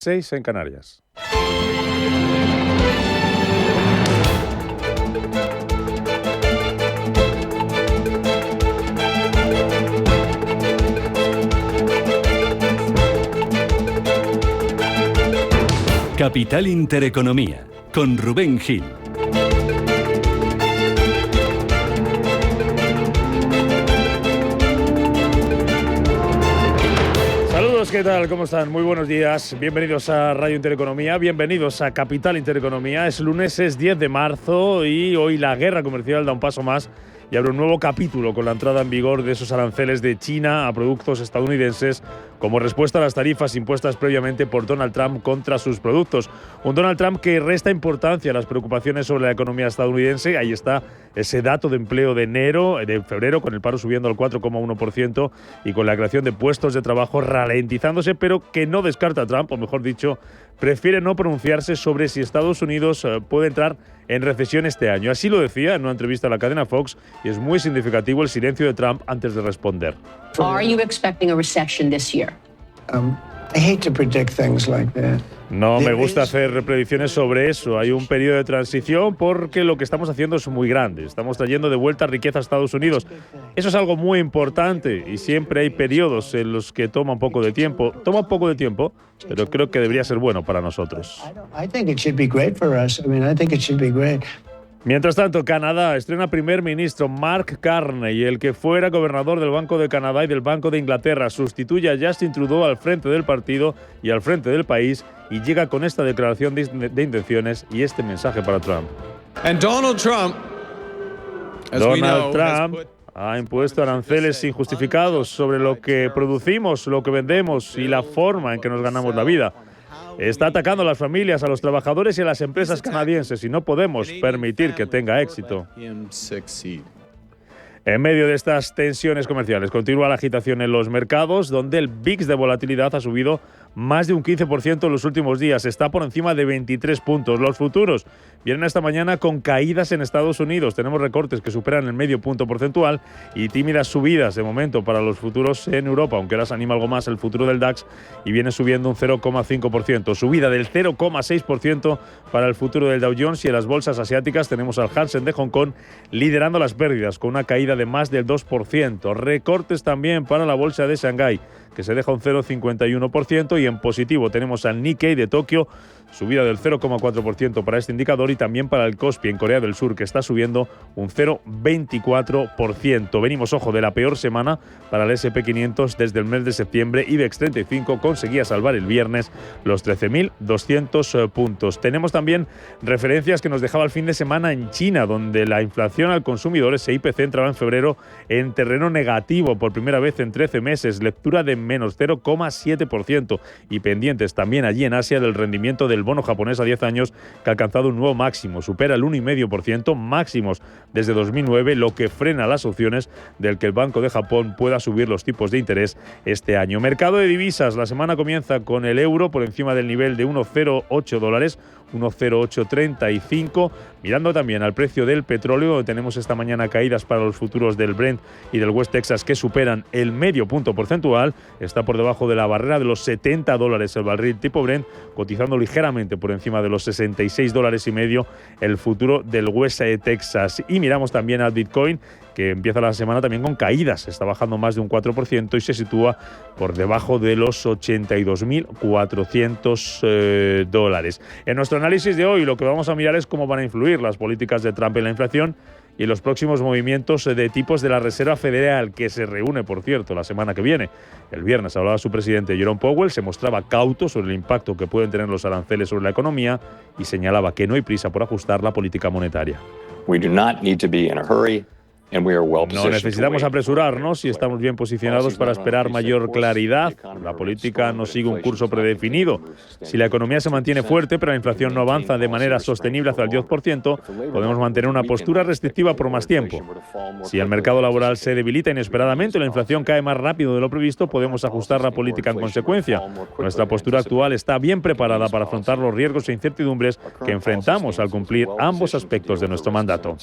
6 en Canarias. Capital Intereconomía, con Rubén Gil. Saludos, ¿qué tal? ¿Cómo están? Muy buenos días. Bienvenidos a Radio Intereconomía, bienvenidos a Capital Intereconomía. Es lunes, es 10 de marzo y hoy la guerra comercial da un paso más y abre un nuevo capítulo con la entrada en vigor de esos aranceles de China a productos estadounidenses como respuesta a las tarifas impuestas previamente por Donald Trump contra sus productos. Un Donald Trump que resta importancia a las preocupaciones sobre la economía estadounidense. Ahí está ese dato de empleo de febrero, con el paro subiendo al 4,1% y con la creación de puestos de trabajo ralentizándose, pero que no descarta Trump, o mejor dicho, prefiere no pronunciarse sobre si Estados Unidos puede entrar en recesión este año. Así lo decía en una entrevista a la cadena Fox, y es muy significativo el silencio de Trump antes de responder. Are you expecting a recession this year? I hate to predict things like that. No me gusta hacer predicciones sobre eso. Hay un periodo de transición porque lo que estamos haciendo es muy grande. Estamos trayendo de vuelta riqueza a Estados Unidos. Eso es algo muy importante y siempre hay periodos en los que toma un poco de tiempo. Toma un poco de tiempo, pero creo que debería ser bueno para nosotros. I think it should be great for us. I think it should be great. Mientras tanto, Canadá estrena primer ministro Mark Carney, el que fuera gobernador del Banco de Canadá y del Banco de Inglaterra. Sustituye a Justin Trudeau al frente del partido y al frente del país y llega con esta declaración de intenciones y este mensaje para Trump. Donald Trump ha impuesto aranceles injustificados sobre lo que producimos, lo que vendemos y la forma en que nos ganamos la vida. Está atacando a las familias, a los trabajadores y a las empresas canadienses y no podemos permitir que tenga éxito. En medio de estas tensiones comerciales, continúa la agitación en los mercados, donde el VIX de volatilidad ha subido más de un 15% en los últimos días. Está por encima de 23 puntos. Los futuros vienen esta mañana con caídas en Estados Unidos. Tenemos recortes que superan el medio punto porcentual y tímidas subidas de momento para los futuros en Europa, aunque ahora se anima algo más el futuro del DAX y viene subiendo un 0,5%. Subida del 0,6% para el futuro del Dow Jones, y en las bolsas asiáticas tenemos al Hansen de Hong Kong liderando las pérdidas con una caída de más del 2%. Recortes también para la bolsa de Shanghái, que se deja un 0,51%, y en positivo tenemos al Nikkei de Tokio, subida del 0,4% para este indicador, y también para el Kospi en Corea del Sur, que está subiendo un 0,24%. Venimos, ojo, de la peor semana para el S&P 500 desde el mes de septiembre. IBEX 35 conseguía salvar el viernes los 13.200 puntos. Tenemos también referencias que nos dejaba el fin de semana en China, donde la inflación al consumidor, ese IPC, entraba en febrero en terreno negativo por primera vez en 13 meses, lectura de menos 0,7%, y pendientes también allí en Asia del rendimiento del bono japonés a 10 años, que ha alcanzado un nuevo máximo, supera el 1,5%, máximos desde 2009, lo que frena las opciones del que el Banco de Japón pueda subir los tipos de interés este año. Mercado de divisas, la semana comienza con el euro por encima del nivel de $1,08, 1,0835, mirando también al precio del petróleo, donde tenemos esta mañana caídas para los futuros del Brent y del West Texas que superan el medio punto porcentual. Está por debajo de la barrera de los $70 el barril tipo Brent, cotizando ligeramente por encima de los $66,50 el futuro del West Texas. Y miramos también al Bitcoin, que empieza la semana también con caídas, está bajando más de un 4% y se sitúa por debajo de los $82.400. En nuestro análisis de hoy, lo que vamos a mirar es cómo van a influir las políticas de Trump en la inflación y los próximos movimientos de tipos de la Reserva Federal, que se reúne, por cierto, la semana que viene. El viernes hablaba su presidente Jerome Powell, se mostraba cauto sobre el impacto que pueden tener los aranceles sobre la economía y señalaba que no hay prisa por ajustar la política monetaria. No necesitamos apresurarnos y estamos bien posicionados para esperar mayor claridad. La política no sigue un curso predefinido. Si la economía se mantiene fuerte, pero la inflación no avanza de manera sostenible hacia el 10%, podemos mantener una postura restrictiva por más tiempo. Si el mercado laboral se debilita inesperadamente o la inflación cae más rápido de lo previsto, podemos ajustar la política en consecuencia. Nuestra postura actual está bien preparada para afrontar los riesgos e incertidumbres que enfrentamos al cumplir ambos aspectos de nuestro mandato.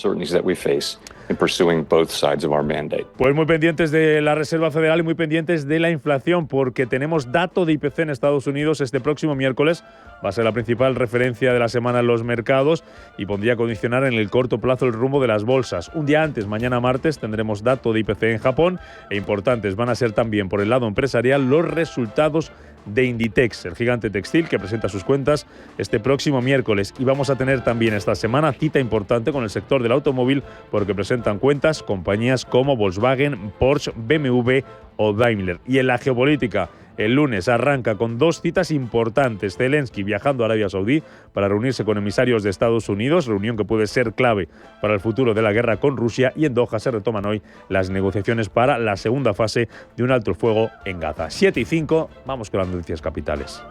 serving both sides of our mandate. Pues muy pendientes de la Reserva Federal y muy pendientes de la inflación, porque tenemos dato de IPC en Estados Unidos este próximo miércoles. Va a ser la principal referencia de la semana en los mercados y pondría a condicionar en el corto plazo el rumbo de las bolsas. Un día antes, mañana martes, tendremos dato de IPC en Japón e importantes van a ser también por el lado empresarial los resultados de Inditex, el gigante textil que presenta sus cuentas este próximo miércoles. Y vamos a tener también esta semana cita importante con el sector del automóvil porque presentan cuentas compañías como Volkswagen, Porsche, BMW o Daimler. Y en la geopolítica, el lunes arranca con dos citas importantes. Zelensky viajando a Arabia Saudí para reunirse con emisarios de Estados Unidos, reunión que puede ser clave para el futuro de la guerra con Rusia, y en Doha se retoman hoy las negociaciones para la segunda fase de un alto el fuego en Gaza. 7:05, vamos con las noticias capitales.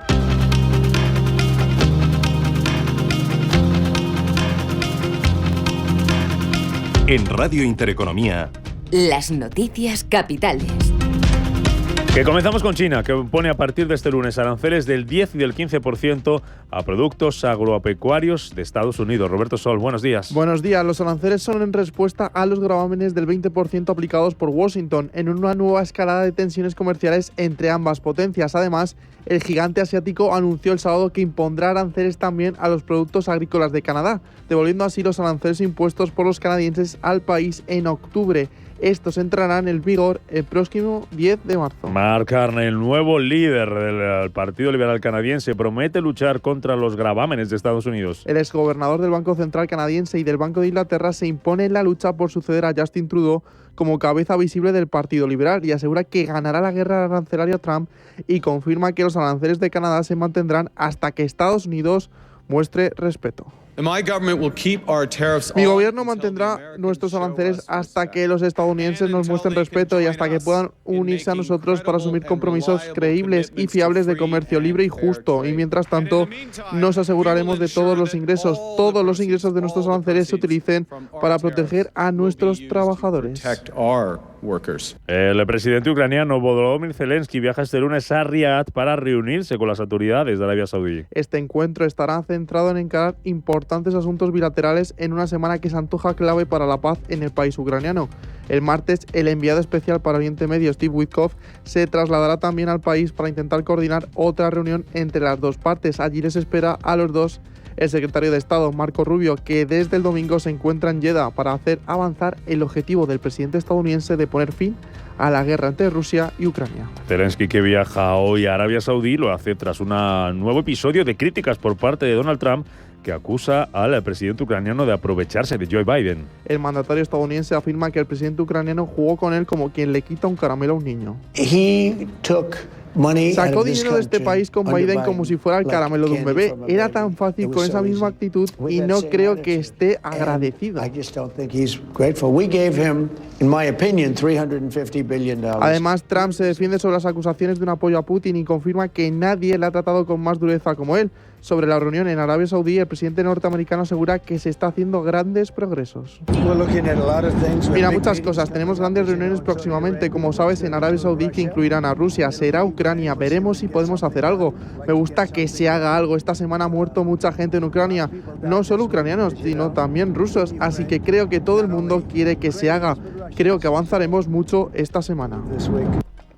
En Radio Intereconomía, las noticias capitales. Que comenzamos con China, que pone a partir de este lunes aranceles del 10 y del 15% a productos agropecuarios de Estados Unidos. Roberto Sol, buenos días. Buenos días. Los aranceles son en respuesta a los gravámenes del 20% aplicados por Washington en una nueva escalada de tensiones comerciales entre ambas potencias. Además, el gigante asiático anunció el sábado que impondrá aranceles también a los productos agrícolas de Canadá, devolviendo así los aranceles impuestos por los canadienses al país en octubre. Estos entrarán en vigor el próximo 10 de marzo. Mark Carney, el nuevo líder del Partido Liberal Canadiense, promete luchar contra los gravámenes de Estados Unidos. El exgobernador del Banco Central Canadiense y del Banco de Inglaterra se impone en la lucha por suceder a Justin Trudeau como cabeza visible del Partido Liberal y asegura que ganará la guerra arancelaria a Trump y confirma que los aranceles de Canadá se mantendrán hasta que Estados Unidos muestre respeto. Mi gobierno mantendrá nuestros aranceles hasta que los estadounidenses nos muestren respeto y hasta que puedan unirse a nosotros para asumir compromisos creíbles y fiables de comercio libre y justo. Y mientras tanto, nos aseguraremos de todos los ingresos de nuestros aranceles se utilicen para proteger a nuestros trabajadores. El presidente ucraniano Volodymyr Zelensky viaja este lunes a Riad para reunirse con las autoridades de Arabia Saudí. Este encuentro estará centrado en encarar importantes asuntos bilaterales en una semana que se antoja clave para la paz en el país ucraniano. El martes, el enviado especial para Oriente Medio, Steve Witkoff, se trasladará también al país para intentar coordinar otra reunión entre las dos partes. Allí les espera a los dos el secretario de Estado, Marco Rubio, que desde el domingo se encuentra en Jeddah para hacer avanzar el objetivo del presidente estadounidense de poner fin a la guerra entre Rusia y Ucrania. Zelensky, que viaja hoy a Arabia Saudí, lo hace tras un nuevo episodio de críticas por parte de Donald Trump, que acusa al presidente ucraniano de aprovecharse de Joe Biden. El mandatario estadounidense afirma que el presidente ucraniano jugó con él como quien le quita un caramelo a un niño. Sacó dinero de este país con Biden como si fuera el caramelo de un bebé. Era tan fácil con esa misma actitud y no creo que esté agradecido. Además, Trump se defiende sobre las acusaciones de un apoyo a Putin y confirma que nadie le ha tratado con más dureza como él. Sobre la reunión en Arabia Saudí, el presidente norteamericano asegura que se está haciendo grandes progresos. Mira, muchas cosas. Tenemos grandes reuniones próximamente, como sabes, en Arabia Saudí, que incluirán a Rusia, será Ucrania. Veremos si podemos hacer algo. Me gusta que se haga algo. Esta semana ha muerto mucha gente en Ucrania, no solo ucranianos, sino también rusos. Así que creo que todo el mundo quiere que se haga. Creo que avanzaremos mucho esta semana.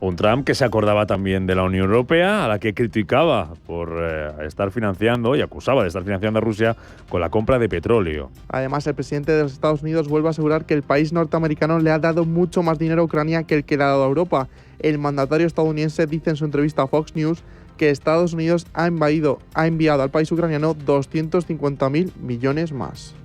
Un Trump que se acordaba también de la Unión Europea, a la que criticaba por estar financiando y acusaba de estar financiando a Rusia con la compra de petróleo. Además, el presidente de los Estados Unidos vuelve a asegurar que el país norteamericano le ha dado mucho más dinero a Ucrania que el que le ha dado a Europa. El mandatario estadounidense dice en su entrevista a Fox News que Estados Unidos ha enviado al país ucraniano 250.000 millones más.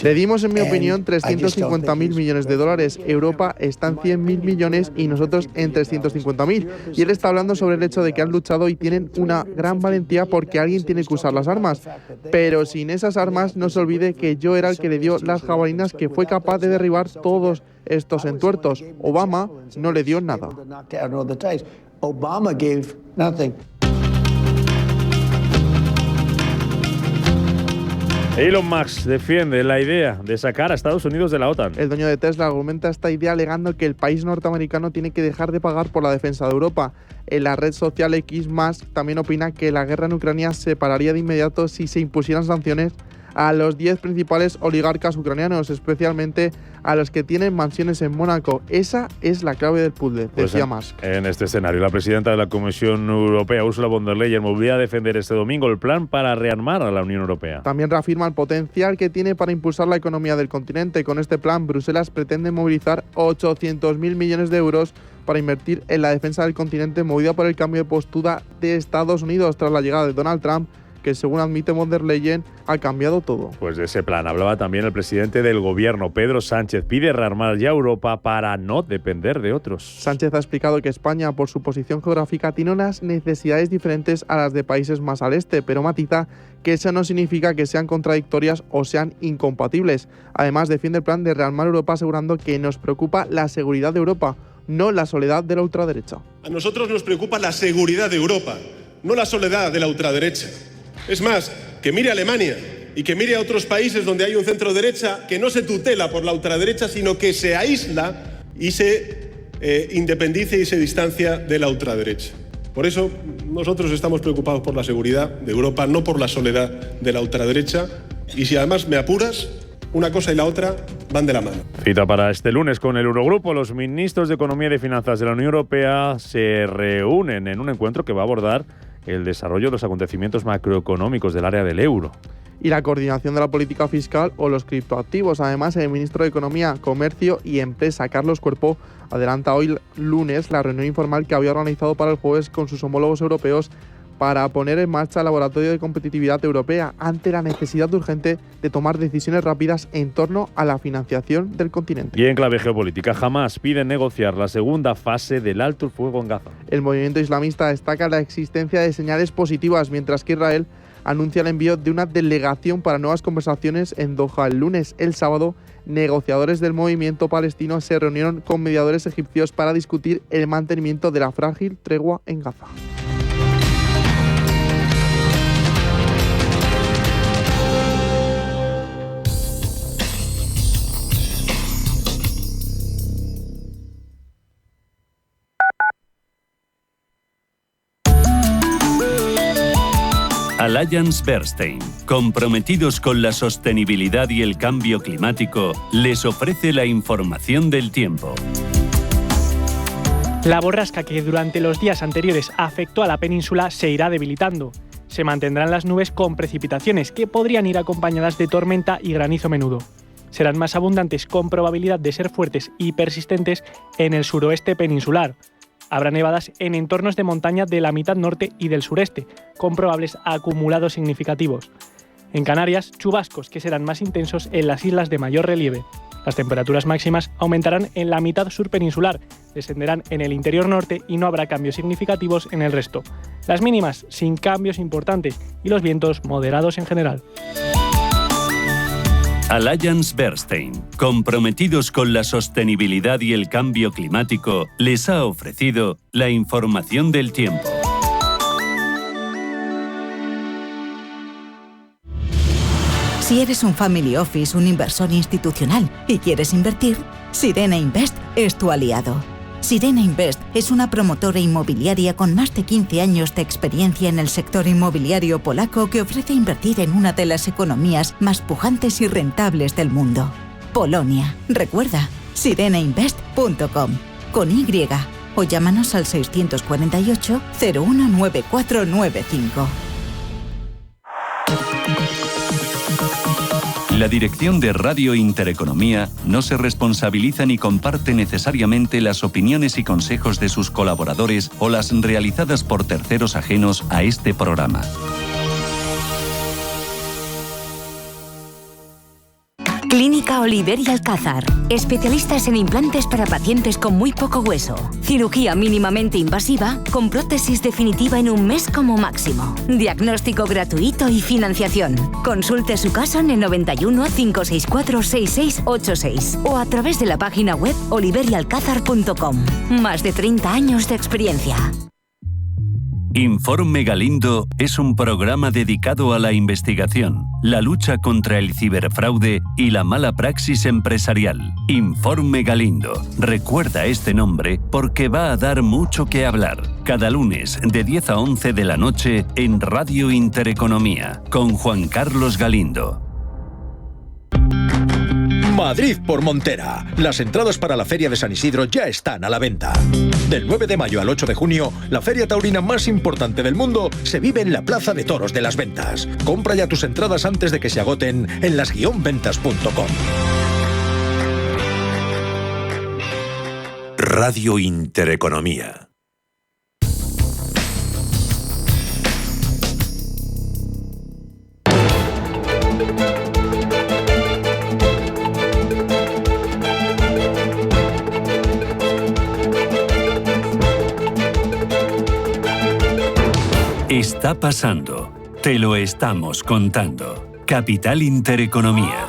Le dimos, en mi opinión, 350.000 millones de dólares. Europa está en 100.000 millones y nosotros en 350.000. Y él está hablando sobre el hecho de que han luchado y tienen una gran valentía porque alguien tiene que usar las armas. Pero sin esas armas, no se olvide que yo era el que le dio las jabalinas que fue capaz de derribar todos estos entuertos. Obama no le dio nada. Elon Musk defiende la idea de sacar a Estados Unidos de la OTAN. El dueño de Tesla argumenta esta idea alegando que el país norteamericano tiene que dejar de pagar por la defensa de Europa. En la red social X, Musk también opina que la guerra en Ucrania se pararía de inmediato si se impusieran sanciones a los 10 principales oligarcas ucranianos, especialmente a los que tienen mansiones en Mónaco. Esa es la clave del puzzle, decía Musk. En este escenario, la presidenta de la Comisión Europea, Ursula von der Leyen, volvió a defender este domingo el plan para rearmar a la Unión Europea. También reafirma el potencial que tiene para impulsar la economía del continente. Con este plan, Bruselas pretende movilizar 800.000 millones de euros para invertir en la defensa del continente, movida por el cambio de postura de Estados Unidos tras la llegada de Donald Trump, que según admite von der Leyen ha cambiado todo. Pues de ese plan hablaba también el presidente del gobierno, Pedro Sánchez. Pide rearmar ya Europa para no depender de otros. Sánchez ha explicado que España, por su posición geográfica, tiene unas necesidades diferentes a las de países más al este, pero matiza que eso no significa que sean contradictorias o sean incompatibles. Además, defiende el plan de rearmar Europa asegurando que nos preocupa la seguridad de Europa, no la soledad de la ultraderecha. A nosotros nos preocupa la seguridad de Europa, no la soledad de la ultraderecha. Es más, que mire a Alemania y que mire a otros países donde hay un centro derecha que no se tutela por la ultraderecha, sino que se aísla y se independice y se distancia de la ultraderecha. Por eso nosotros estamos preocupados por la seguridad de Europa, no por la soledad de la ultraderecha. Y si además me apuras, una cosa y la otra van de la mano. Cita para este lunes con el Eurogrupo. Los ministros de Economía y de Finanzas de la Unión Europea se reúnen en un encuentro que va a abordar el desarrollo de los acontecimientos macroeconómicos del área del euro. Y la coordinación de la política fiscal o los criptoactivos. Además, el ministro de Economía, Comercio y Empresa, Carlos Cuerpo, adelanta hoy lunes la reunión informal que había organizado para el jueves con sus homólogos europeos para poner en marcha el Laboratorio de Competitividad Europea ante la necesidad urgente de tomar decisiones rápidas en torno a la financiación del continente. Y en clave geopolítica, Hamás pide negociar la segunda fase del alto el fuego en Gaza. El movimiento islamista destaca la existencia de señales positivas, mientras que Israel anuncia el envío de una delegación para nuevas conversaciones en Doha. El lunes, el sábado, negociadores del movimiento palestino se reunieron con mediadores egipcios para discutir el mantenimiento de la frágil tregua en Gaza. Allianz Bernstein, comprometidos con la sostenibilidad y el cambio climático, les ofrece la información del tiempo. La borrasca que durante los días anteriores afectó a la península se irá debilitando. Se mantendrán las nubes con precipitaciones que podrían ir acompañadas de tormenta y granizo menudo. Serán más abundantes con probabilidad de ser fuertes y persistentes en el suroeste peninsular. Habrá nevadas en entornos de montaña de la mitad norte y del sureste, con probables acumulados significativos. En Canarias, chubascos que serán más intensos en las islas de mayor relieve. Las temperaturas máximas aumentarán en la mitad sur peninsular, descenderán en el interior norte y no habrá cambios significativos en el resto. Las mínimas sin cambios importantes y los vientos moderados en general. Allianz Bernstein, comprometidos con la sostenibilidad y el cambio climático, les ha ofrecido la información del tiempo. Si eres un family office, un inversor institucional y quieres invertir, Sirena Invest es tu aliado. Sirena Invest es una promotora inmobiliaria con más de 15 años de experiencia en el sector inmobiliario polaco que ofrece invertir en una de las economías más pujantes y rentables del mundo. Polonia. Recuerda, sirenainvest.com con Y o llámanos al 648 019495. La dirección de Radio Intereconomía no se responsabiliza ni comparte necesariamente las opiniones y consejos de sus colaboradores o las realizadas por terceros ajenos a este programa. Clínica Oliver y Alcázar. Especialistas en implantes para pacientes con muy poco hueso. Cirugía mínimamente invasiva con prótesis definitiva en un mes como máximo. Diagnóstico gratuito y financiación. Consulte su caso en el 91 564 6686 o a través de la página web oliverialcázar.com. Más de 30 años de experiencia. Informe Galindo es un programa dedicado a la investigación, la lucha contra el ciberfraude y la mala praxis empresarial. Informe Galindo. Recuerda este nombre porque va a dar mucho que hablar. Cada lunes de 10 a 11 de la noche en Radio Intereconomía con Juan Carlos Galindo. Madrid por Montera. Las entradas para la Feria de San Isidro ya están a la venta. Del 9 de mayo al 8 de junio, la feria taurina más importante del mundo se vive en la Plaza de Toros de las Ventas. Compra ya tus entradas antes de que se agoten en las-ventas.com. Radio Intereconomía. Está pasando. Te lo estamos contando. Capital Intereconomía.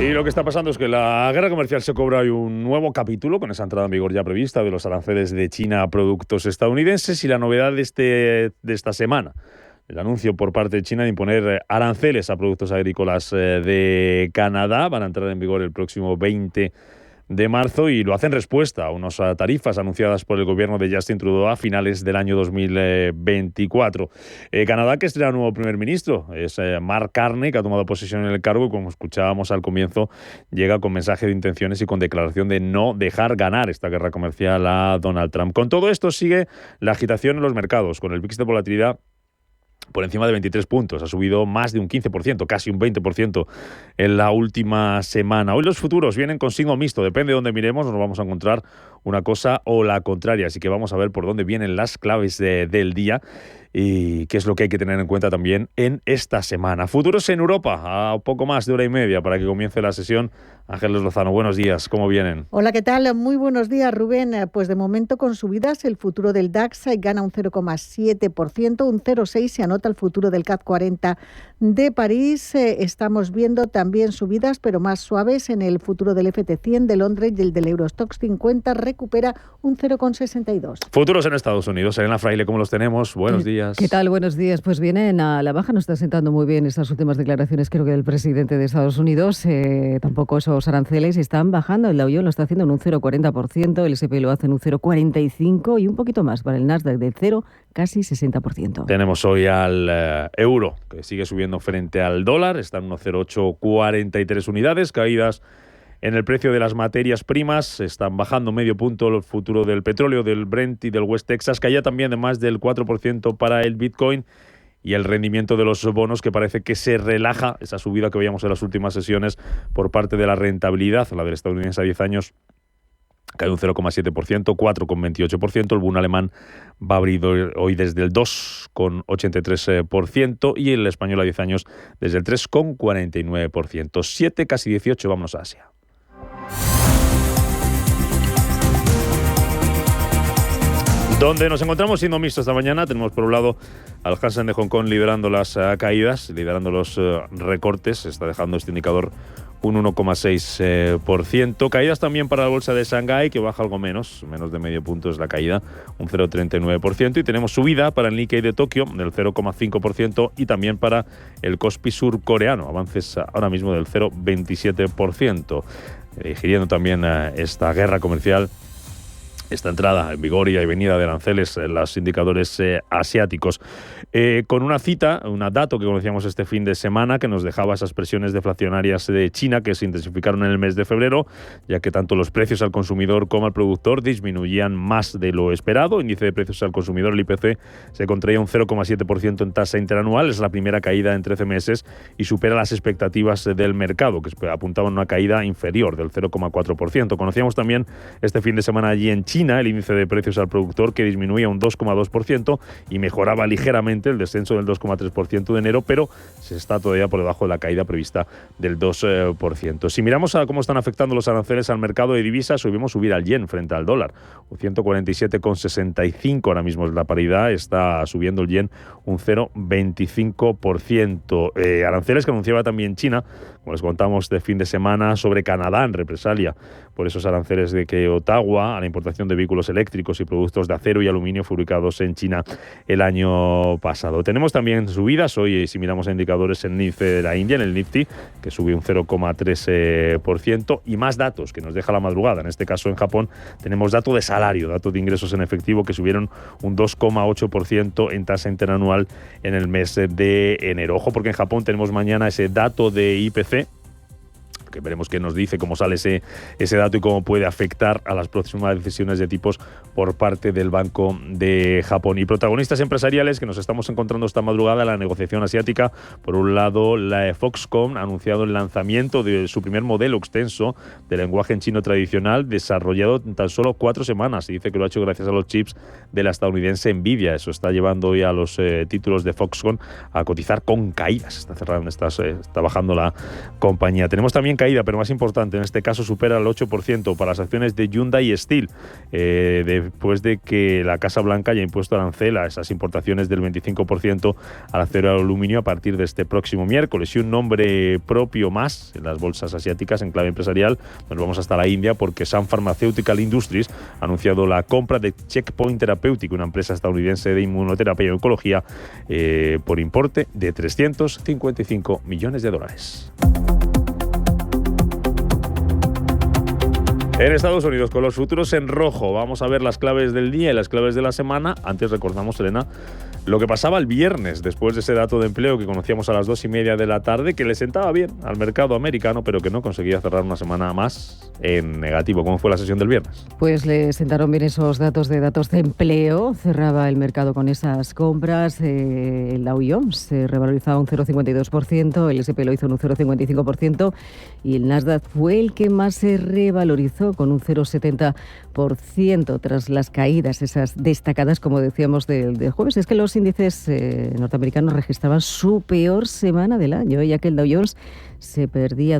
Y lo que está pasando es que la guerra comercial se cobra hoy un nuevo capítulo con esa entrada en vigor ya prevista de los aranceles de China a productos estadounidenses y la novedad de esta semana. El anuncio por parte de China de imponer aranceles a productos agrícolas de Canadá van a entrar en vigor el próximo 20 de marzo y lo hace en respuesta a unas tarifas anunciadas por el gobierno de Justin Trudeau a finales del año 2024. Canadá, que estrena nuevo primer ministro, es Mark Carney, que ha tomado posesión en el cargo y, como escuchábamos al comienzo, llega con mensaje de intenciones y con declaración de no dejar ganar esta guerra comercial a Donald Trump. Con todo esto sigue la agitación en los mercados, con el VIX de volatilidad por encima de 23 puntos. Ha subido más de un 15%, casi un 20% en la última semana. Hoy los futuros vienen con signo mixto. Depende de dónde miremos, nos vamos a encontrar una cosa o la contraria. Así que vamos a ver por dónde vienen las claves del día y qué es lo que hay que tener en cuenta también en esta semana. Futuros en Europa, a poco más de hora y media para que comience la sesión. Ángeles Lozano, buenos días, ¿cómo vienen? Hola, ¿qué tal? Muy buenos días, Rubén. Pues de momento con subidas, el futuro del DAX gana un 0,7%, un 0,6% se anota el futuro del CAC 40 de París. Estamos viendo también subidas, pero más suaves en el futuro del FT100 de Londres y el del Eurostoxx 50 recupera un 0,62%. Futuros en Estados Unidos. Elena Fraile, ¿cómo los tenemos? Buenos días. ¿Qué tal? Buenos días. Pues vienen a la baja, nos está sentando muy bien estas últimas declaraciones, creo que del presidente de Estados Unidos. Tampoco esos aranceles están bajando. El Dow Jones lo está haciendo en un 0,40%, el S&P lo hace en un 0,45% y un poquito más para el Nasdaq del 0, casi 60%. Tenemos hoy al euro, que sigue subiendo frente al dólar, está en unos 0,843 unidades, caídas en el precio de las materias primas, están bajando medio punto el futuro del petróleo, del Brent y del West Texas, caía también de más del 4% para el Bitcoin, y el rendimiento de los bonos, que parece que se relaja, esa subida que veíamos en las últimas sesiones por parte de la rentabilidad, la del estadounidense a 10 años, cae un 0,7%, 4,28%. El Bund alemán va a abrir hoy desde el 2,83% y el español a 10 años desde el 3,49%. 7, casi 18, vámonos a Asia. Donde nos encontramos siendo mixto esta mañana, tenemos por un lado al Hansen de Hong Kong liderando las caídas, liderando los recortes, está dejando este indicador un 1,6%. Caídas también para la bolsa de Shanghái, que baja algo menos de medio punto es la caída, un 0,39%. Y tenemos subida para el Nikkei de Tokio del 0,5% y también para el Kospi surcoreano, avances ahora mismo del 0,27%. Giriendo también esta guerra comercial, esta entrada en vigor y venida de aranceles en los indicadores asiáticos. Con una cita, un dato que conocíamos este fin de semana que nos dejaba esas presiones deflacionarias de China que se intensificaron en el mes de febrero, ya que tanto los precios al consumidor como al productor disminuían más de lo esperado. Índice de precios al consumidor, el IPC, se contraía un 0,7% en tasa interanual. Es la primera caída en 13 meses y supera las expectativas del mercado, que apuntaban a una caída inferior del 0,4%. Conocíamos también este fin de semana allí en China el índice de precios al productor, que disminuía un 2,2% y mejoraba ligeramente el descenso del 2,3% de enero, pero se está todavía por debajo de la caída prevista del 2%. Si miramos a cómo están afectando los aranceles al mercado de divisas, hoy vemos subir al yen frente al dólar, 147,65 ahora mismo es la paridad, está subiendo el yen un 0,25%. Aranceles que anunciaba también China, como les contamos de fin de semana, sobre Canadá en represalia por esos aranceles de que Ottawa a la importación de vehículos eléctricos y productos de acero y aluminio fabricados en China el año pasado. Tenemos también subidas hoy, si miramos a indicadores, en el índice de la India, en el Nifty, que subió un 0,3%, y más datos que nos deja la madrugada. En este caso, en Japón, tenemos dato de salario, datos de ingresos en efectivo, que subieron un 2,8% en tasa interanual en el mes de enero. Ojo, porque en Japón tenemos mañana ese dato de IPC, que veremos qué nos dice, cómo sale ese dato y cómo puede afectar a las próximas decisiones de tipos por parte del Banco de Japón. Y protagonistas empresariales que nos estamos encontrando esta madrugada en la negociación asiática. Por un lado, la Foxconn ha anunciado el lanzamiento de su primer modelo extenso de lenguaje en chino tradicional, desarrollado en tan solo 4 semanas. Y dice que lo ha hecho gracias a los chips de la estadounidense Nvidia. Eso está llevando hoy a los títulos de Foxconn a cotizar con caídas. Está bajando la compañía. Tenemos también caída, pero más importante, en este caso supera el 8% para las acciones de Hyundai Steel, después de que la Casa Blanca haya impuesto arancel a esas importaciones del 25% al acero y al aluminio a partir de este próximo miércoles. Y un nombre propio más en las bolsas asiáticas en clave empresarial. Nos vamos hasta la India porque Sun Pharmaceutical Industries ha anunciado la compra de Checkpoint Therapeutics, una empresa estadounidense de inmunoterapia y oncología, por importe de $355 millones. En Estados Unidos, con los futuros en rojo, vamos a ver las claves del día y las claves de la semana. Antes recordamos, Elena, lo que pasaba el viernes, después de ese dato de empleo que conocíamos a las 2:30 de la tarde, que le sentaba bien al mercado americano, pero que no conseguía cerrar una semana más en negativo. ¿Cómo fue la sesión del viernes? Pues le sentaron bien esos datos de empleo. Cerraba el mercado con esas compras. El Dow Jones se revalorizaba un 0,52%, el S&P lo hizo en un 0,55% y el Nasdaq fue el que más se revalorizó con un 0,70% tras las caídas, esas destacadas, como decíamos, del jueves. Es que los índices norteamericanos registraban su peor semana del año, ya que el Dow Jones se perdía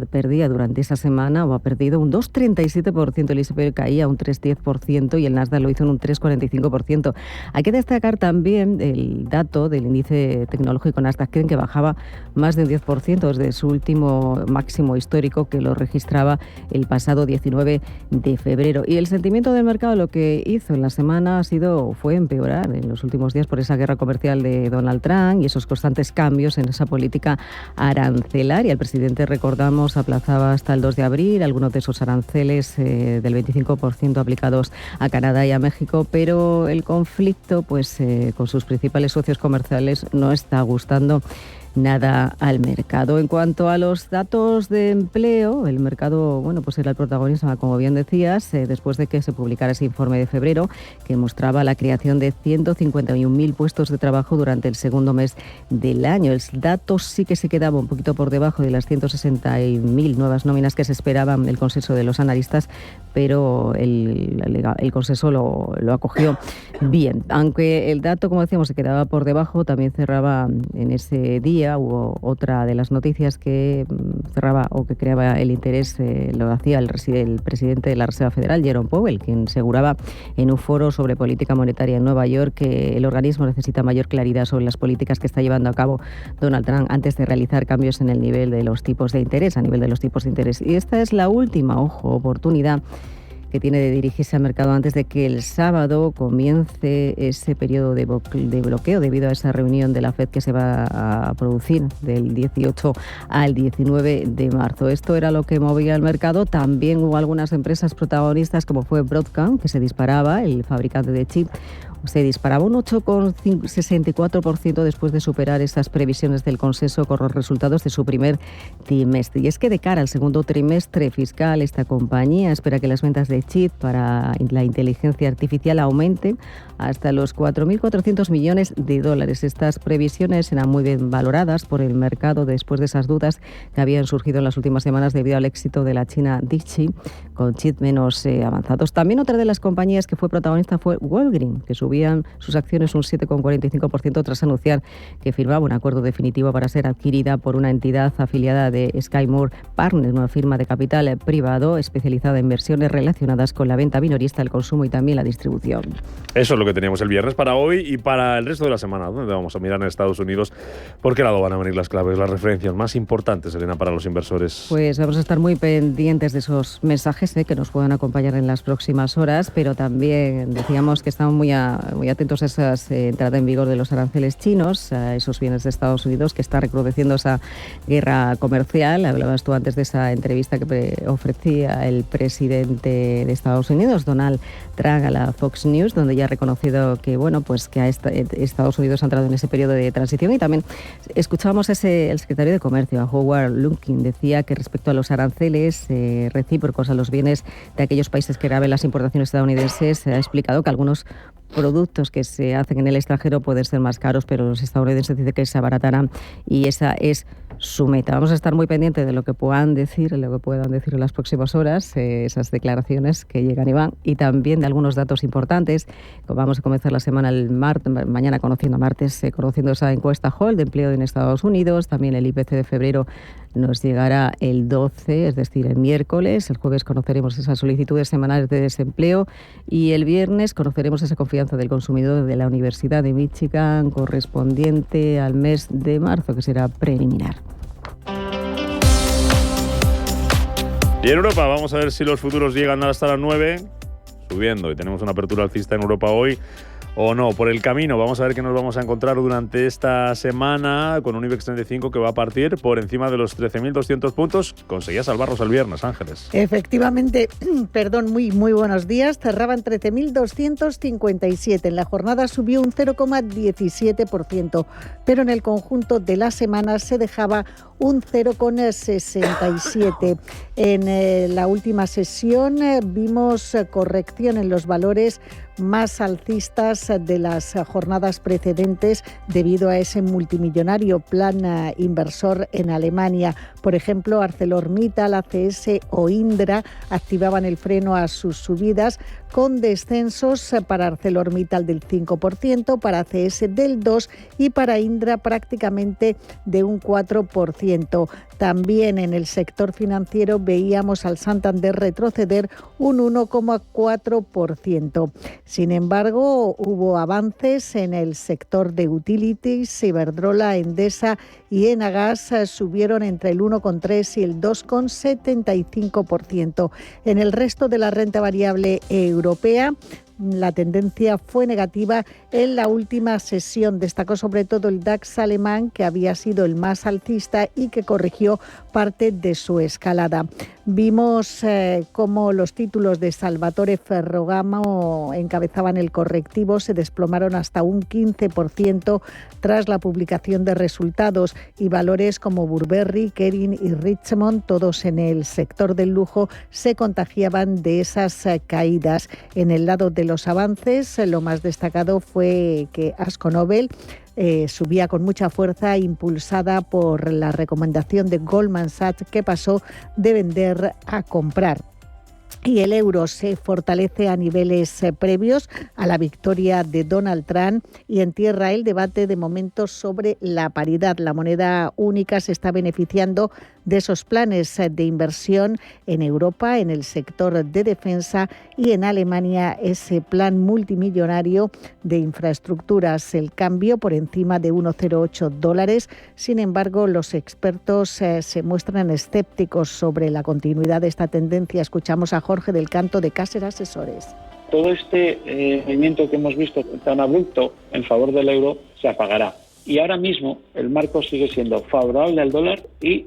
durante esa semana, o ha perdido un 2,37%, el S&P caía un 3,10% y el Nasdaq lo hizo en un 3,45%. Hay que destacar también el dato del índice tecnológico Nasdaq, que bajaba más de un 10% desde su último máximo histórico, que lo registraba el pasado 19 de febrero. Y el sentimiento del mercado lo que hizo en la semana fue empeorar en los últimos días por esa guerra comercial de Donald Trump y esos constantes cambios en esa política arancelaria. El presidente, recordamos, aplazaba hasta el 2 de abril algunos de esos aranceles del 25% aplicados a Canadá y a México, pero el conflicto con sus principales socios comerciales no está gustando nada al mercado. En cuanto a los datos de empleo, el mercado, era el protagonista, como bien decías, después de que se publicara ese informe de febrero que mostraba la creación de 151.000 puestos de trabajo durante el segundo mes del año. El dato sí que se quedaba un poquito por debajo de las 160.000 nuevas nóminas que se esperaban, el consenso de los analistas, pero el consenso lo acogió bien. Aunque el dato, como decíamos, se quedaba por debajo, también cerraba en ese día. Hubo otra de las noticias que cerraba o que creaba el interés, lo hacía el presidente de la Reserva Federal, Jerome Powell, quien aseguraba en un foro sobre política monetaria en Nueva York que el organismo necesita mayor claridad sobre las políticas que está llevando a cabo Donald Trump antes de realizar cambios en el nivel de los tipos de interés, a nivel de los tipos de interés. Y esta es la última, oportunidad que tiene de dirigirse al mercado antes de que el sábado comience ese periodo de bloqueo debido a esa reunión de la FED que se va a producir del 18 al 19 de marzo. Esto era lo que movía el mercado. También hubo algunas empresas protagonistas, como fue Broadcom, que se disparaba, el fabricante de chip, se disparaba un 8,64% después de superar esas previsiones del consenso con los resultados de su primer trimestre. Y es que de cara al segundo trimestre fiscal, esta compañía espera que las ventas de chip para la inteligencia artificial aumenten hasta los $4.400 millones. Estas previsiones eran muy bien valoradas por el mercado después de esas dudas que habían surgido en las últimas semanas debido al éxito de la China Dixie con chips menos avanzados. También otra de las compañías que fue protagonista fue Walgreens, que subían sus acciones un 7,45% tras anunciar que firmaba un acuerdo definitivo para ser adquirida por una entidad afiliada de Skymore Partners, una firma de capital privado especializada en inversiones relacionadas con la venta minorista, el consumo y también la distribución. Eso es lo que teníamos el viernes para hoy y para el resto de la semana, donde vamos a mirar en Estados Unidos. ¿Por qué lado van a venir las claves, las referencias más importantes, Elena, para los inversores? Pues vamos a estar muy pendientes de esos mensajes que nos puedan acompañar en las próximas horas, pero también decíamos que estamos muy muy atentos a esa entrada en vigor de los aranceles chinos, a esos bienes de Estados Unidos, que está recrudeciendo esa guerra comercial. Hablabas tú antes de esa entrevista que ofrecía el presidente de Estados Unidos, Donald Trump, a la Fox News, donde ya ha reconocido que, bueno, pues que Estados Unidos ha entrado en ese periodo de transición. Y también escuchábamos el secretario de Comercio, a Howard Lutnick, decía que respecto a los aranceles recíprocos a los bienes de aquellos países que graven las importaciones estadounidenses, ha explicado que algunos productos que se hacen en el extranjero pueden ser más caros, pero los estadounidenses dicen que se abaratarán y esa es su meta. Vamos a estar muy pendientes de lo que puedan decir en las próximas horas, esas declaraciones que llegan y van, y también de algunos datos importantes. Vamos a comenzar la semana mañana conociendo esa encuesta Hall de empleo en Estados Unidos. También el IPC de febrero nos llegará el 12, es decir, el miércoles. El jueves conoceremos esas solicitudes semanales de desempleo y el viernes conoceremos esa confianza del consumidor de la Universidad de Michigan correspondiente al mes de marzo, que será preliminar. Y en Europa vamos a ver si los futuros llegan hasta las 9, subiendo, y tenemos una apertura alcista en Europa hoy o no. Por el camino vamos a ver qué nos vamos a encontrar durante esta semana con un IBEX 35 que va a partir por encima de los 13.200 puntos. Conseguía salvarlos el viernes, Ángeles. Efectivamente, muy buenos días. Cerraban 13.257. En la jornada subió un 0,17%, pero en el conjunto de la semana se dejaba un 0,67. En la última sesión vimos corrección en los valores más alcistas de las jornadas precedentes debido a ese multimillonario plan inversor en Alemania. Por ejemplo, ArcelorMittal, ACS o Indra activaban el freno a sus subidas, con descensos para ArcelorMittal del 5%, para ACS del 2% y para Indra prácticamente de un 4%. También en el sector financiero veíamos al Santander retroceder un 1,4%. Sin embargo, hubo avances en el sector de utilities. Iberdrola, Endesa y Enagas subieron entre el 1,3% y el 2,75%. En el resto de la renta variable europea, la tendencia fue negativa en la última sesión. Destacó sobre todo el DAX alemán, que había sido el más alcista y que corrigió parte de su escalada. Vimos cómo los títulos de Salvatore Ferragamo encabezaban el correctivo, se desplomaron hasta un 15% tras la publicación de resultados, y valores como Burberry, Kering y Richemont, todos en el sector del lujo, se contagiaban de esas caídas. En el lado de los avances, lo más destacado fue que AkzoNobel subía con mucha fuerza, impulsada por la recomendación de Goldman Sachs, que pasó de vender a comprar. Y el euro se fortalece a niveles previos a la victoria de Donald Trump y entierra el debate de momento sobre la paridad. La moneda única se está beneficiando de esos planes de inversión en Europa, en el sector de defensa, y en Alemania ese plan multimillonario de infraestructuras. El cambio por encima de $1,08. Sin embargo, los expertos se muestran escépticos sobre la continuidad de esta tendencia. Escuchamos a Jorge del Canto de Caser Asesores. Todo este movimiento que hemos visto tan abrupto en favor del euro se apagará. Y ahora mismo el marco sigue siendo favorable al dólar y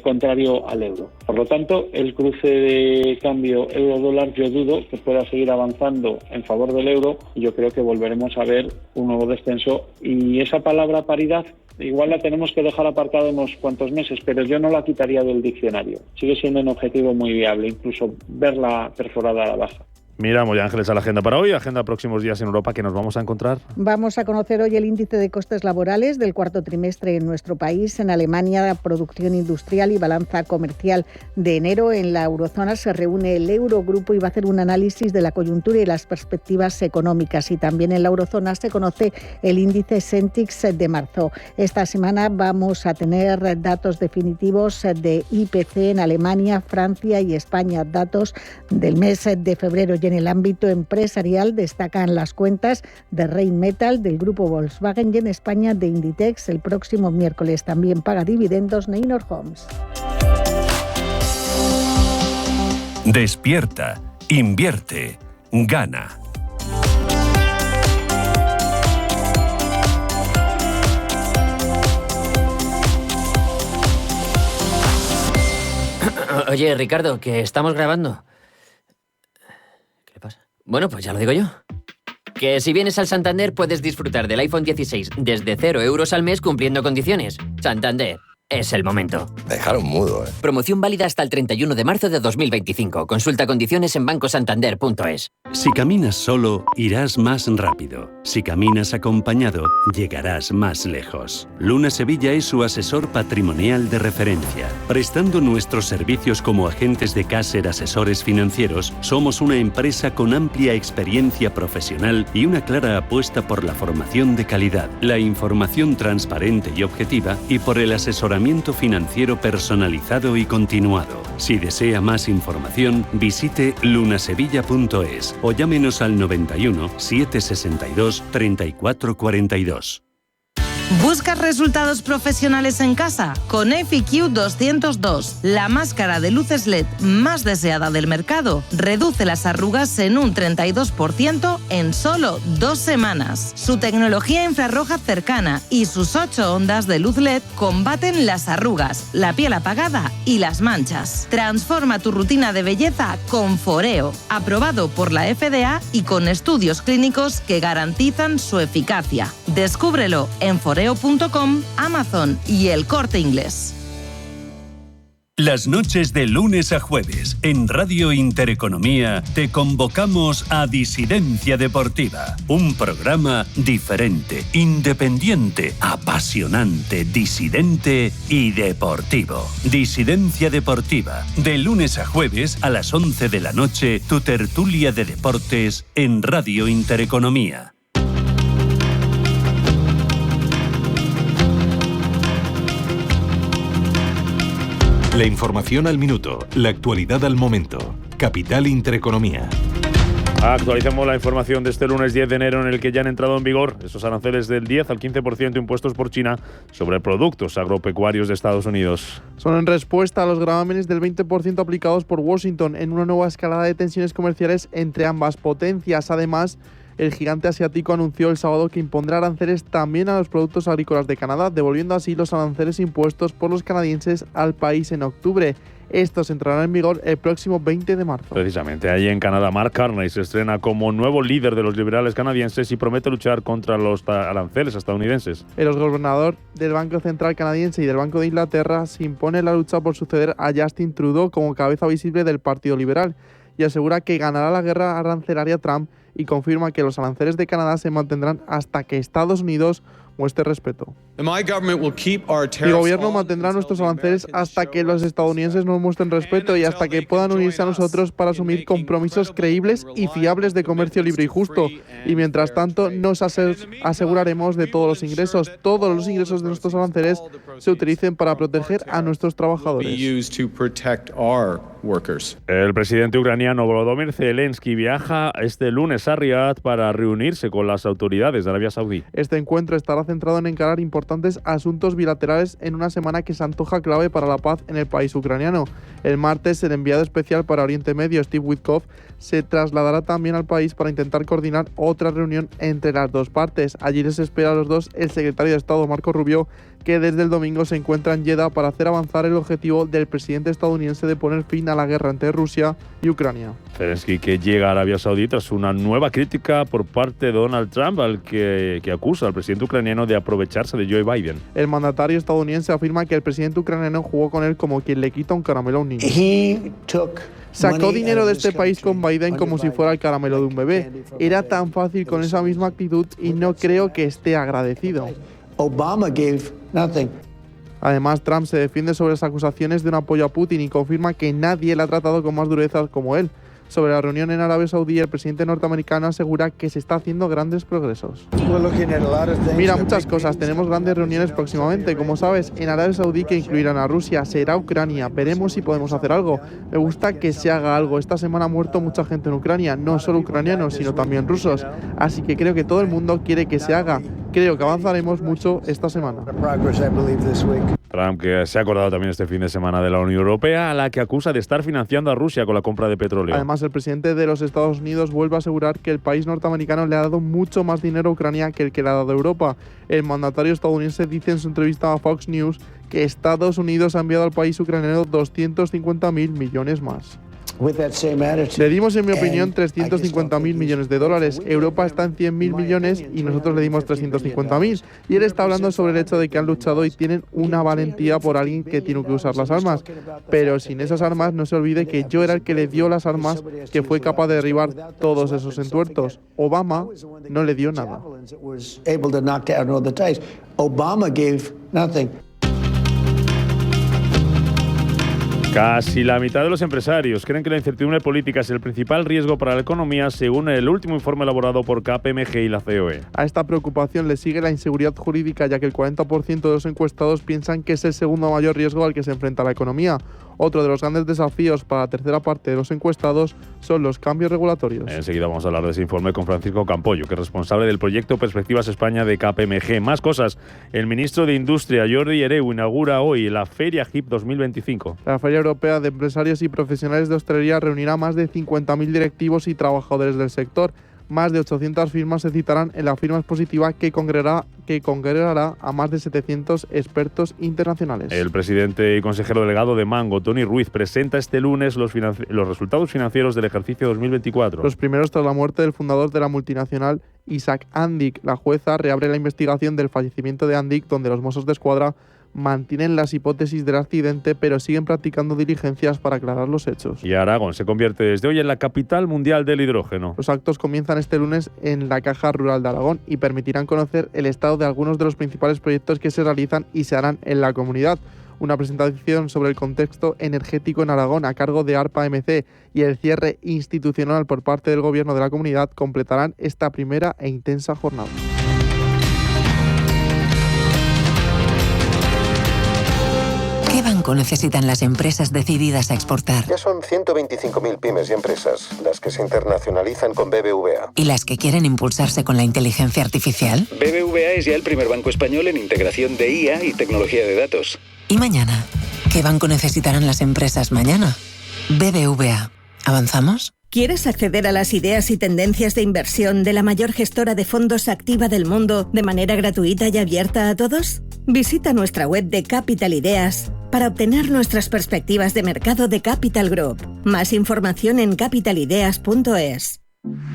contrario al euro. Por lo tanto, el cruce de cambio euro-dólar, yo dudo que pueda seguir avanzando en favor del euro. Yo creo que volveremos a ver un nuevo descenso. Y esa palabra paridad igual la tenemos que dejar apartada unos cuantos meses, pero yo no la quitaría del diccionario. Sigue siendo un objetivo muy viable, incluso verla perforada a la baja. Miramos ya, Ángeles, a la agenda para hoy, agenda próximos días en Europa. ¿Qué nos vamos a encontrar? Vamos a conocer hoy el índice de costes laborales del cuarto trimestre en nuestro país. En Alemania, producción industrial y balanza comercial de enero. En la eurozona se reúne el Eurogrupo y va a hacer un análisis de la coyuntura y las perspectivas económicas. Y también en la eurozona se conoce el índice Sentix de marzo. Esta semana vamos a tener datos definitivos de IPC en Alemania, Francia y España, datos del mes de febrero. Y en el ámbito empresarial destacan las cuentas de Rheinmetall, del grupo Volkswagen, y en España de Inditex. El próximo miércoles también paga dividendos Neinor Homes. Despierta, invierte, gana. Oye, Ricardo, que estamos grabando. ¿Qué pasa? Bueno, pues ya lo digo yo. Que si vienes al Santander puedes disfrutar del iPhone 16 desde 0 euros al mes cumpliendo condiciones. Santander, es el momento. Dejaron mudo, ¿eh? Promoción válida hasta el 31 de marzo de 2025. Consulta condiciones en bancosantander.es. Si caminas solo, irás más rápido. Si caminas acompañado, llegarás más lejos. Luna Sevilla es su asesor patrimonial de referencia. Prestando nuestros servicios como agentes de Caser Asesores Financieros, somos una empresa con amplia experiencia profesional y una clara apuesta por la formación de calidad, la información transparente y objetiva y por el asesoramiento financiero personalizado y continuado. Si desea más información, visite lunasevilla.es o llámenos al 91 762 3442. ¿Buscas resultados profesionales en casa? Con EFIQ 202, la máscara de luces LED más deseada del mercado, reduce las arrugas en un 32% en solo 2 semanas. Su tecnología infrarroja cercana y sus 8 ondas de luz LED combaten las arrugas, la piel apagada y las manchas. Transforma tu rutina de belleza con Foreo, aprobado por la FDA y con estudios clínicos que garantizan su eficacia. Descúbrelo en foreo.com, Amazon y El Corte Inglés. Las noches de lunes a jueves en Radio Intereconomía te convocamos a Disidencia Deportiva, un programa diferente, independiente, apasionante, disidente y deportivo. Disidencia Deportiva, de lunes a jueves a las 11 de la noche, tu tertulia de deportes en Radio Intereconomía. La información al minuto, la actualidad al momento. Capital Intereconomía. Actualicemos la información de este lunes 10 de enero en el que ya han entrado en vigor esos aranceles del 10 al 15% impuestos por China sobre productos agropecuarios de Estados Unidos. Son en respuesta a los gravámenes del 20% aplicados por Washington en una nueva escalada de tensiones comerciales entre ambas potencias. Además, el gigante asiático anunció el sábado que impondrá aranceles también a los productos agrícolas de Canadá, devolviendo así los aranceles impuestos por los canadienses al país en octubre. Estos entrarán en vigor el próximo 20 de marzo. Precisamente, allí en Canadá, Mark Carney se estrena como nuevo líder de los liberales canadienses y promete luchar contra los aranceles estadounidenses. El exgobernador del Banco Central canadiense y del Banco de Inglaterra se impone en la lucha por suceder a Justin Trudeau como cabeza visible del Partido Liberal y asegura que ganará la guerra arancelaria Trump y confirma que los aranceles de Canadá se mantendrán hasta que Estados Unidos muestre respeto. Mi gobierno mantendrá nuestros aranceles hasta que los estadounidenses nos muestren respeto y hasta que puedan unirse a nosotros para asumir compromisos creíbles y fiables de comercio libre y justo. Y mientras tanto, nos aseguraremos de todos los ingresos de nuestros aranceles se utilicen para proteger a nuestros trabajadores. El presidente ucraniano Volodymyr Zelensky viaja este lunes a Riad para reunirse con las autoridades de Arabia Saudí. Este encuentro estará centrado en encarar importantes asuntos bilaterales en una semana que se antoja clave para la paz en el país ucraniano. El martes, el enviado especial para Oriente Medio, Steve Witkoff, se trasladará también al país para intentar coordinar otra reunión entre las dos partes. Allí les espera a los dos el secretario de Estado, Marco Rubio, que desde el domingo se encuentra en Jeddah para hacer avanzar el objetivo del presidente estadounidense de poner fin a la guerra entre Rusia y Ucrania. Zelensky, que llega a Arabia Saudí tras una nueva crítica por parte de Donald Trump, al que acusa al presidente ucraniano de aprovecharse de Joe Biden. El mandatario estadounidense afirma que el presidente ucraniano jugó con él como quien le quita un caramelo a un niño. Sacó dinero de este país con Biden como si fuera el caramelo de un bebé. Era tan fácil con esa misma actitud y no creo que esté agradecido. Además, Trump se defiende sobre las acusaciones de un apoyo a Putin y confirma que nadie le ha tratado con más dureza como él. Sobre la reunión en Arabia Saudí, el presidente norteamericano asegura que se está haciendo grandes progresos. Mira, muchas cosas. Tenemos grandes reuniones próximamente, como sabes, en Arabia Saudí que incluirán a Rusia, será Ucrania. Veremos si podemos hacer algo. Me gusta que se haga algo. Esta semana ha muerto mucha gente en Ucrania, no solo ucranianos, sino también rusos. Así que creo que todo el mundo quiere que se haga, creo que avanzaremos mucho esta semana. Trump, que se ha acordado también este fin de semana de la Unión Europea, a la que acusa de estar financiando a Rusia con la compra de petróleo. Además, el presidente de los Estados Unidos vuelve a asegurar que el país norteamericano le ha dado mucho más dinero a Ucrania que el que le ha dado a Europa. El mandatario estadounidense dice en su entrevista a Fox News que Estados Unidos ha enviado al país ucraniano 250.000 millones más. Le dimos, en mi opinión, 350.000 millones de dólares. Europa está en 100.000 millones y nosotros le dimos 350.000. Y él está hablando sobre el hecho de que han luchado y tienen una valentía por alguien que tiene que usar las armas. Pero sin esas armas, no se olvide que yo era el que le dio las armas, que fue capaz de derribar todos esos entuertos. Obama no le dio nada. Obama gave nothing. Casi la mitad de los empresarios creen que la incertidumbre política es el principal riesgo para la economía, según el último informe elaborado por KPMG y la COE. A esta preocupación le sigue la inseguridad jurídica, ya que el 40% de los encuestados piensan que es el segundo mayor riesgo al que se enfrenta la economía. Otro de los grandes desafíos para la tercera parte de los encuestados son los cambios regulatorios. Enseguida vamos a hablar de ese informe con Francisco Campollo, que es responsable del proyecto Perspectivas España de KPMG. Más cosas. El ministro de Industria, Jordi Hereu, inaugura hoy la Feria HIP 2025. La Feria Europea de Empresarios y Profesionales de Hostelería reunirá a más de 50.000 directivos y trabajadores del sector. Más de 800 firmas se citarán en la firma expositiva que congregará a más de 700 expertos internacionales. El presidente y consejero delegado de Mango, Tony Ruiz, presenta este lunes los resultados financieros del ejercicio 2024. Los primeros tras la muerte del fundador de la multinacional, Isaac Andic. La jueza reabre la investigación del fallecimiento de Andic, donde los Mossos d'Esquadra mantienen las hipótesis del accidente, pero siguen practicando diligencias para aclarar los hechos. Y Aragón se convierte desde hoy en la capital mundial del hidrógeno. Los actos comienzan este lunes en la Caja Rural de Aragón y permitirán conocer el estado de algunos de los principales proyectos que se realizan y se harán en la comunidad. Una presentación sobre el contexto energético en Aragón a cargo de ARPA-MC y el cierre institucional por parte del gobierno de la comunidad completarán esta primera e intensa jornada. ¿Qué banco necesitan las empresas decididas a exportar? Ya son 125.000 pymes y empresas las que se internacionalizan con BBVA. ¿Y las que quieren impulsarse con la inteligencia artificial? BBVA es ya el primer banco español en integración de IA y tecnología de datos. ¿Y mañana? ¿Qué banco necesitarán las empresas mañana? BBVA. ¿Avanzamos? ¿Quieres acceder a las ideas y tendencias de inversión de la mayor gestora de fondos activa del mundo de manera gratuita y abierta a todos? Visita nuestra web de Capital Ideas para obtener nuestras perspectivas de mercado de Capital Group. Más información en capitalideas.es.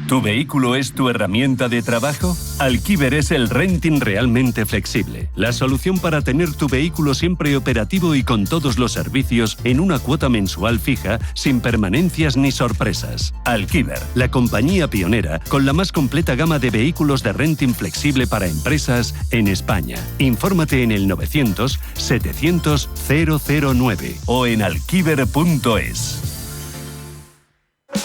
¿Tu vehículo es tu herramienta de trabajo? Alquiver es el renting realmente flexible. La solución para tener tu vehículo siempre operativo y con todos los servicios en una cuota mensual fija, sin permanencias ni sorpresas. Alquiver, la compañía pionera con la más completa gama de vehículos de renting flexible para empresas en España. Infórmate en el 900-700-009 o en alquiver.es.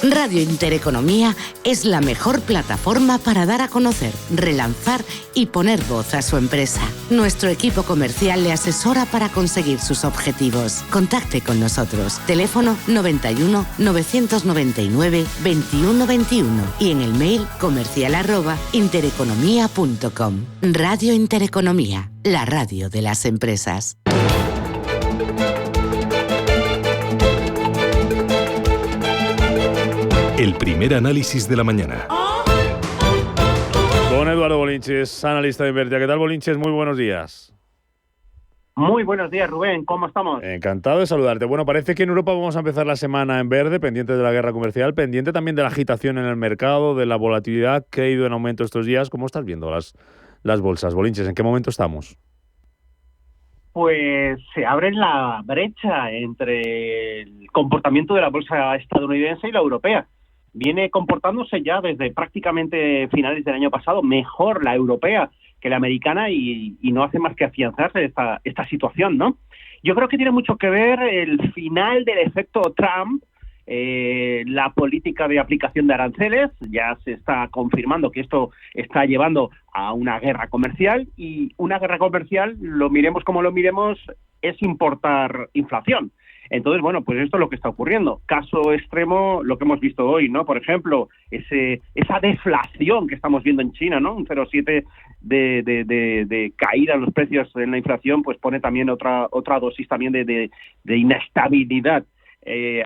Radio Intereconomía es la mejor plataforma para dar a conocer, relanzar y poner voz a su empresa. Nuestro equipo comercial le asesora para conseguir sus objetivos. Contacte con nosotros. Teléfono 91 999 21 21 y en el mail comercial@intereconomia.com. Radio Intereconomía, la radio de las empresas. El primer análisis de la mañana. Don Eduardo Bolinches, analista de Invertia. ¿Qué tal, Bolinches? Muy buenos días. Muy buenos días, Rubén. ¿Cómo estamos? Encantado de saludarte. Bueno, parece que en Europa vamos a empezar la semana en verde, pendiente de la guerra comercial, pendiente también de la agitación en el mercado, de la volatilidad que ha ido en aumento estos días. ¿Cómo estás viendo las bolsas, Bolinches? ¿En qué momento estamos? Pues se abre la brecha entre el comportamiento de la bolsa estadounidense y la europea. Viene comportándose ya desde prácticamente finales del año pasado mejor la europea que la americana y no hace más que afianzarse esta situación, ¿no? Yo creo que tiene mucho que ver el final del efecto Trump, la política de aplicación de aranceles. Ya se está confirmando que esto está llevando a una guerra comercial, y una guerra comercial, lo miremos como lo miremos, es importar inflación. Entonces, bueno, pues esto es lo que está ocurriendo. Caso extremo, lo que hemos visto hoy, ¿no? Por ejemplo, esa deflación que estamos viendo en China, ¿no? Un 0,7 de caída en los precios en la inflación, pues pone también otra dosis también de inestabilidad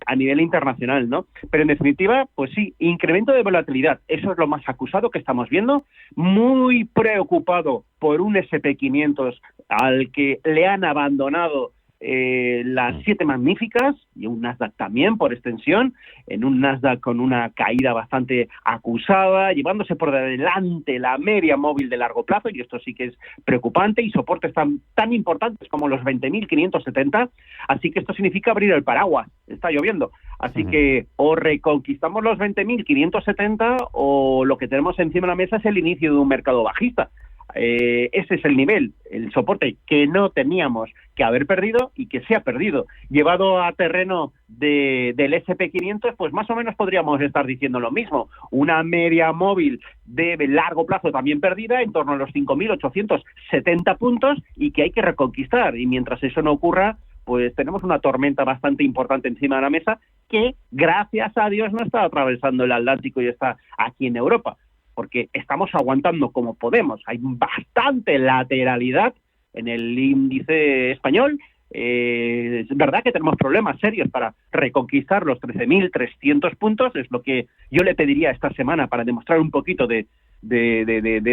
a nivel internacional, ¿no? Pero en definitiva, pues sí, incremento de volatilidad, eso es lo más acusado que estamos viendo, muy preocupado por un S&P 500 al que le han abandonado las 7 magníficas y un Nasdaq también por extensión, en un Nasdaq con una caída bastante acusada, llevándose por delante la media móvil de largo plazo, y esto sí que es preocupante, y soportes tan importantes como los 20.570, así que esto significa abrir el paraguas, está lloviendo, así que o reconquistamos los 20.570 o lo que tenemos encima de la mesa es el inicio de un mercado bajista. Ese es el nivel, el soporte que no teníamos que haber perdido y que se ha perdido. Llevado a terreno del S&P 500, pues más o menos podríamos estar diciendo lo mismo. Una media móvil de largo plazo también perdida, en torno a los 5.870 puntos, y que hay que reconquistar. Y mientras eso no ocurra, pues tenemos una tormenta bastante importante encima de la mesa que, gracias a Dios, no está atravesando el Atlántico y está aquí en Europa, porque estamos aguantando como podemos. Hay bastante lateralidad en el índice español. Es verdad que tenemos problemas serios para reconquistar los 13.300 puntos, es lo que yo le pediría esta semana para demostrar un poquito de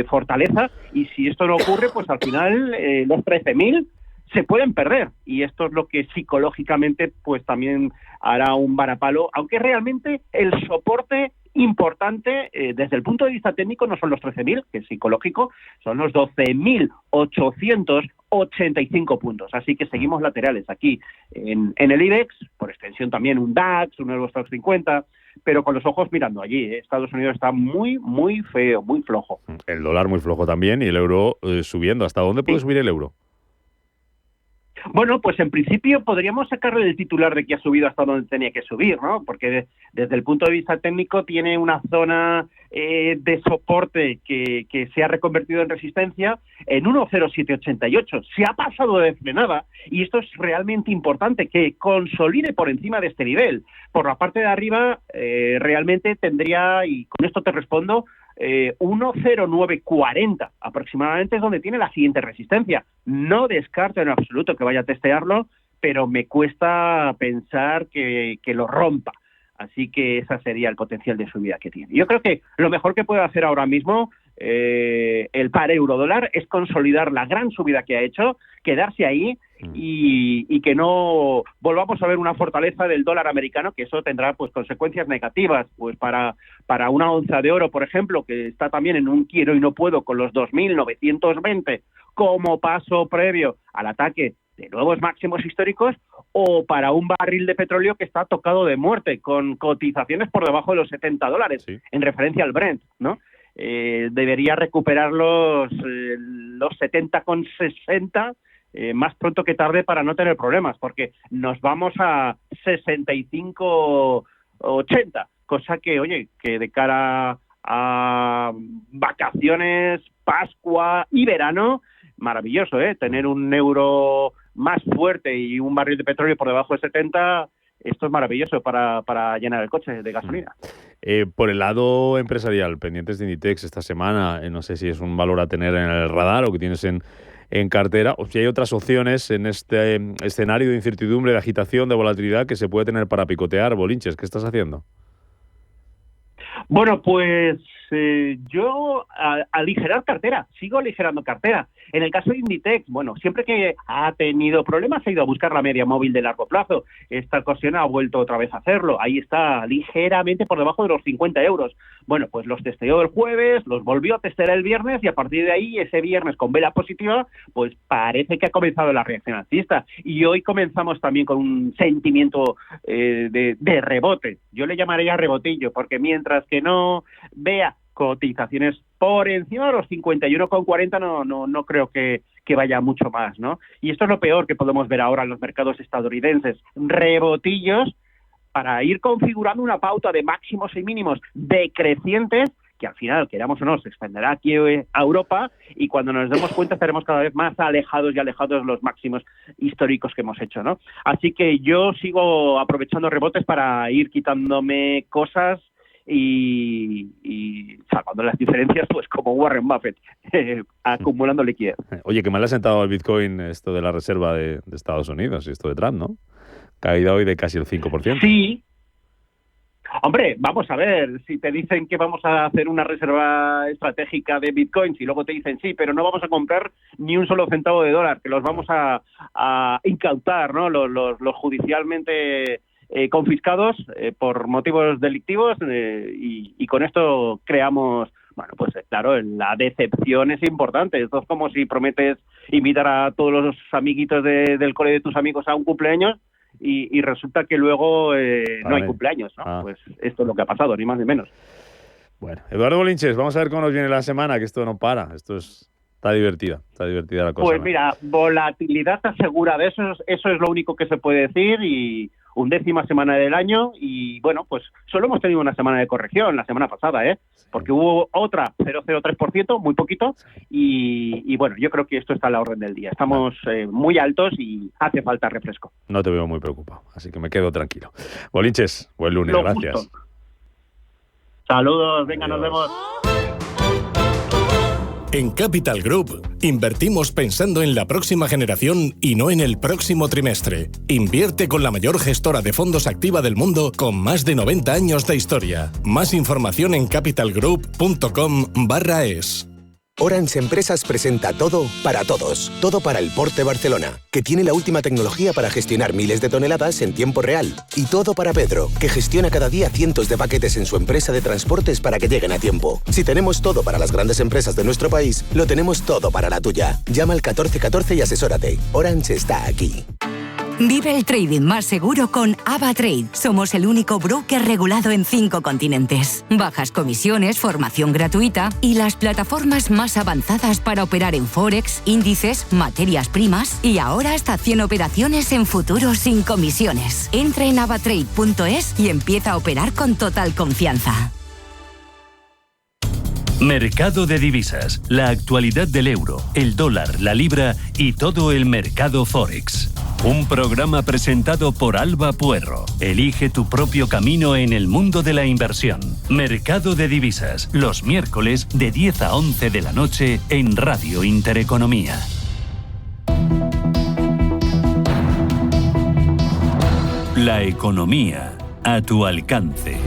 fortaleza, y si esto no ocurre, pues al final los 13.000 se pueden perder, y esto es lo que psicológicamente pues también hará un varapalo, aunque realmente el soporte importante desde el punto de vista técnico no son los 13.000, que es psicológico, son los 12.885 puntos. Así que seguimos laterales aquí en el IBEX, por extensión también un DAX, un Eurostoxx 50, pero con los ojos mirando allí. Estados Unidos está muy, muy feo, muy flojo. El dólar muy flojo también y el euro subiendo. ¿Hasta dónde puede subir el euro? Bueno, pues en principio podríamos sacarle el titular de que ha subido hasta donde tenía que subir, ¿no? Porque desde el punto de vista técnico tiene una zona de soporte que se ha reconvertido en resistencia en 1,0788. Se ha pasado de frenada, y esto es realmente importante, que consolide por encima de este nivel. Por la parte de arriba realmente tendría, y con esto te respondo, 1,0940 aproximadamente es donde tiene la siguiente resistencia. No descarto en absoluto que vaya a testearlo, pero me cuesta pensar que lo rompa. Así que ese sería el potencial de subida que tiene. Yo creo que lo mejor que puede hacer ahora mismo el par euro-dólar es consolidar la gran subida que ha hecho, quedarse ahí y que no volvamos a ver una fortaleza del dólar americano, que eso tendrá pues consecuencias negativas, pues para una onza de oro, por ejemplo, que está también en un quiero y no puedo con los 2.920 como paso previo al ataque de nuevos máximos históricos, o para un barril de petróleo que está tocado de muerte, con cotizaciones por debajo de los $70, en referencia al Brent, ¿no? Debería recuperar los 70,60 más pronto que tarde para no tener problemas, porque nos vamos a 65,80, cosa que, oye, que de cara a vacaciones, Pascua y verano, maravilloso, tener un euro más fuerte y un barril de petróleo por debajo de 70, esto es maravilloso para llenar el coche de gasolina. Por el lado empresarial, pendientes de Inditex esta semana, no sé si es un valor a tener en el radar o que tienes en cartera, o si hay otras opciones en este escenario de incertidumbre, de agitación, de volatilidad que se puede tener para picotear. Bolinches, ¿qué estás haciendo? Bueno, pues yo aligerar cartera, sigo aligerando cartera. En el caso de Inditex, bueno, siempre que ha tenido problemas ha ido a buscar la media móvil de largo plazo. Esta ocasión ha vuelto otra vez a hacerlo. Ahí está, ligeramente por debajo de los 50 euros. Bueno, pues los testeó el jueves, los volvió a testear el viernes, y a partir de ahí, ese viernes con vela positiva, pues parece que ha comenzado la reacción alcista. Y hoy comenzamos también con un sentimiento de rebote. Yo le llamaría rebotillo, porque mientras que no vea cotizaciones por encima de los 51,40 no creo que vaya mucho más, ¿no? Y esto es lo peor que podemos ver ahora en los mercados estadounidenses, rebotillos para ir configurando una pauta de máximos y mínimos decrecientes que al final, queramos o no, se extenderá aquí a Europa, y cuando nos demos cuenta estaremos cada vez más alejados de los máximos históricos que hemos hecho, ¿no? Así que yo sigo aprovechando rebotes para ir quitándome cosas y salvando las diferencias, pues como Warren Buffett, acumulando liquidez. Oye, que mal le ha sentado al Bitcoin esto de la reserva de Estados Unidos y esto de Trump, ¿no? Caída hoy de casi el 5%. Sí. Hombre, vamos a ver, si te dicen que vamos a hacer una reserva estratégica de bitcoins y luego te dicen sí, pero no vamos a comprar ni un solo centavo de dólar, que los vamos a incautar, ¿no? Los judicialmente confiscados por motivos delictivos, y con esto creamos, bueno, pues claro, la decepción es importante. Esto es como si prometes invitar a todos los amiguitos del cole de tus amigos a un cumpleaños y resulta que luego no hay cumpleaños, ¿no? Pues esto es lo que ha pasado, ni más ni menos. Bueno, Eduardo Bolinches, vamos a ver cómo nos viene la semana, que esto no para, está divertida la cosa. Pues mira, volatilidad asegura de eso es lo único que se puede decir, y 11ª semana del año, y bueno, pues solo hemos tenido una semana de corrección la semana pasada, porque hubo otra 0,03%, muy poquito, y bueno, yo creo que esto está a la orden del día. Estamos muy altos y hace falta refresco. No te veo muy preocupado, así que me quedo tranquilo. Bolinches, buen lunes, gracias. Justo. Saludos, venga, Adiós. Nos vemos. En Capital Group, invertimos pensando en la próxima generación y no en el próximo trimestre. Invierte con la mayor gestora de fondos activa del mundo con más de 90 años de historia. Más información en capitalgroup.com/es. Orange Empresas presenta Todo para Todos. Todo para el Port de Barcelona, que tiene la última tecnología para gestionar miles de toneladas en tiempo real. Y Todo para Pedro, que gestiona cada día cientos de paquetes en su empresa de transportes para que lleguen a tiempo. Si tenemos todo para las grandes empresas de nuestro país, lo tenemos todo para la tuya. Llama al 1414 y asesórate. Orange está aquí. Vive el trading más seguro con AvaTrade. Somos el único broker regulado en 5 continentes. Bajas comisiones, formación gratuita y las plataformas más avanzadas para operar en Forex, índices, materias primas y ahora hasta 100 operaciones en futuros sin comisiones. Entra en avatrade.es y empieza a operar con total confianza. Mercado de divisas, la actualidad del euro, el dólar, la libra y todo el mercado Forex. Un programa presentado por Alba Puerro. Elige tu propio camino en el mundo de la inversión. Mercado de divisas, los miércoles de 10 a 11 de la noche en Radio Intereconomía. La economía a tu alcance.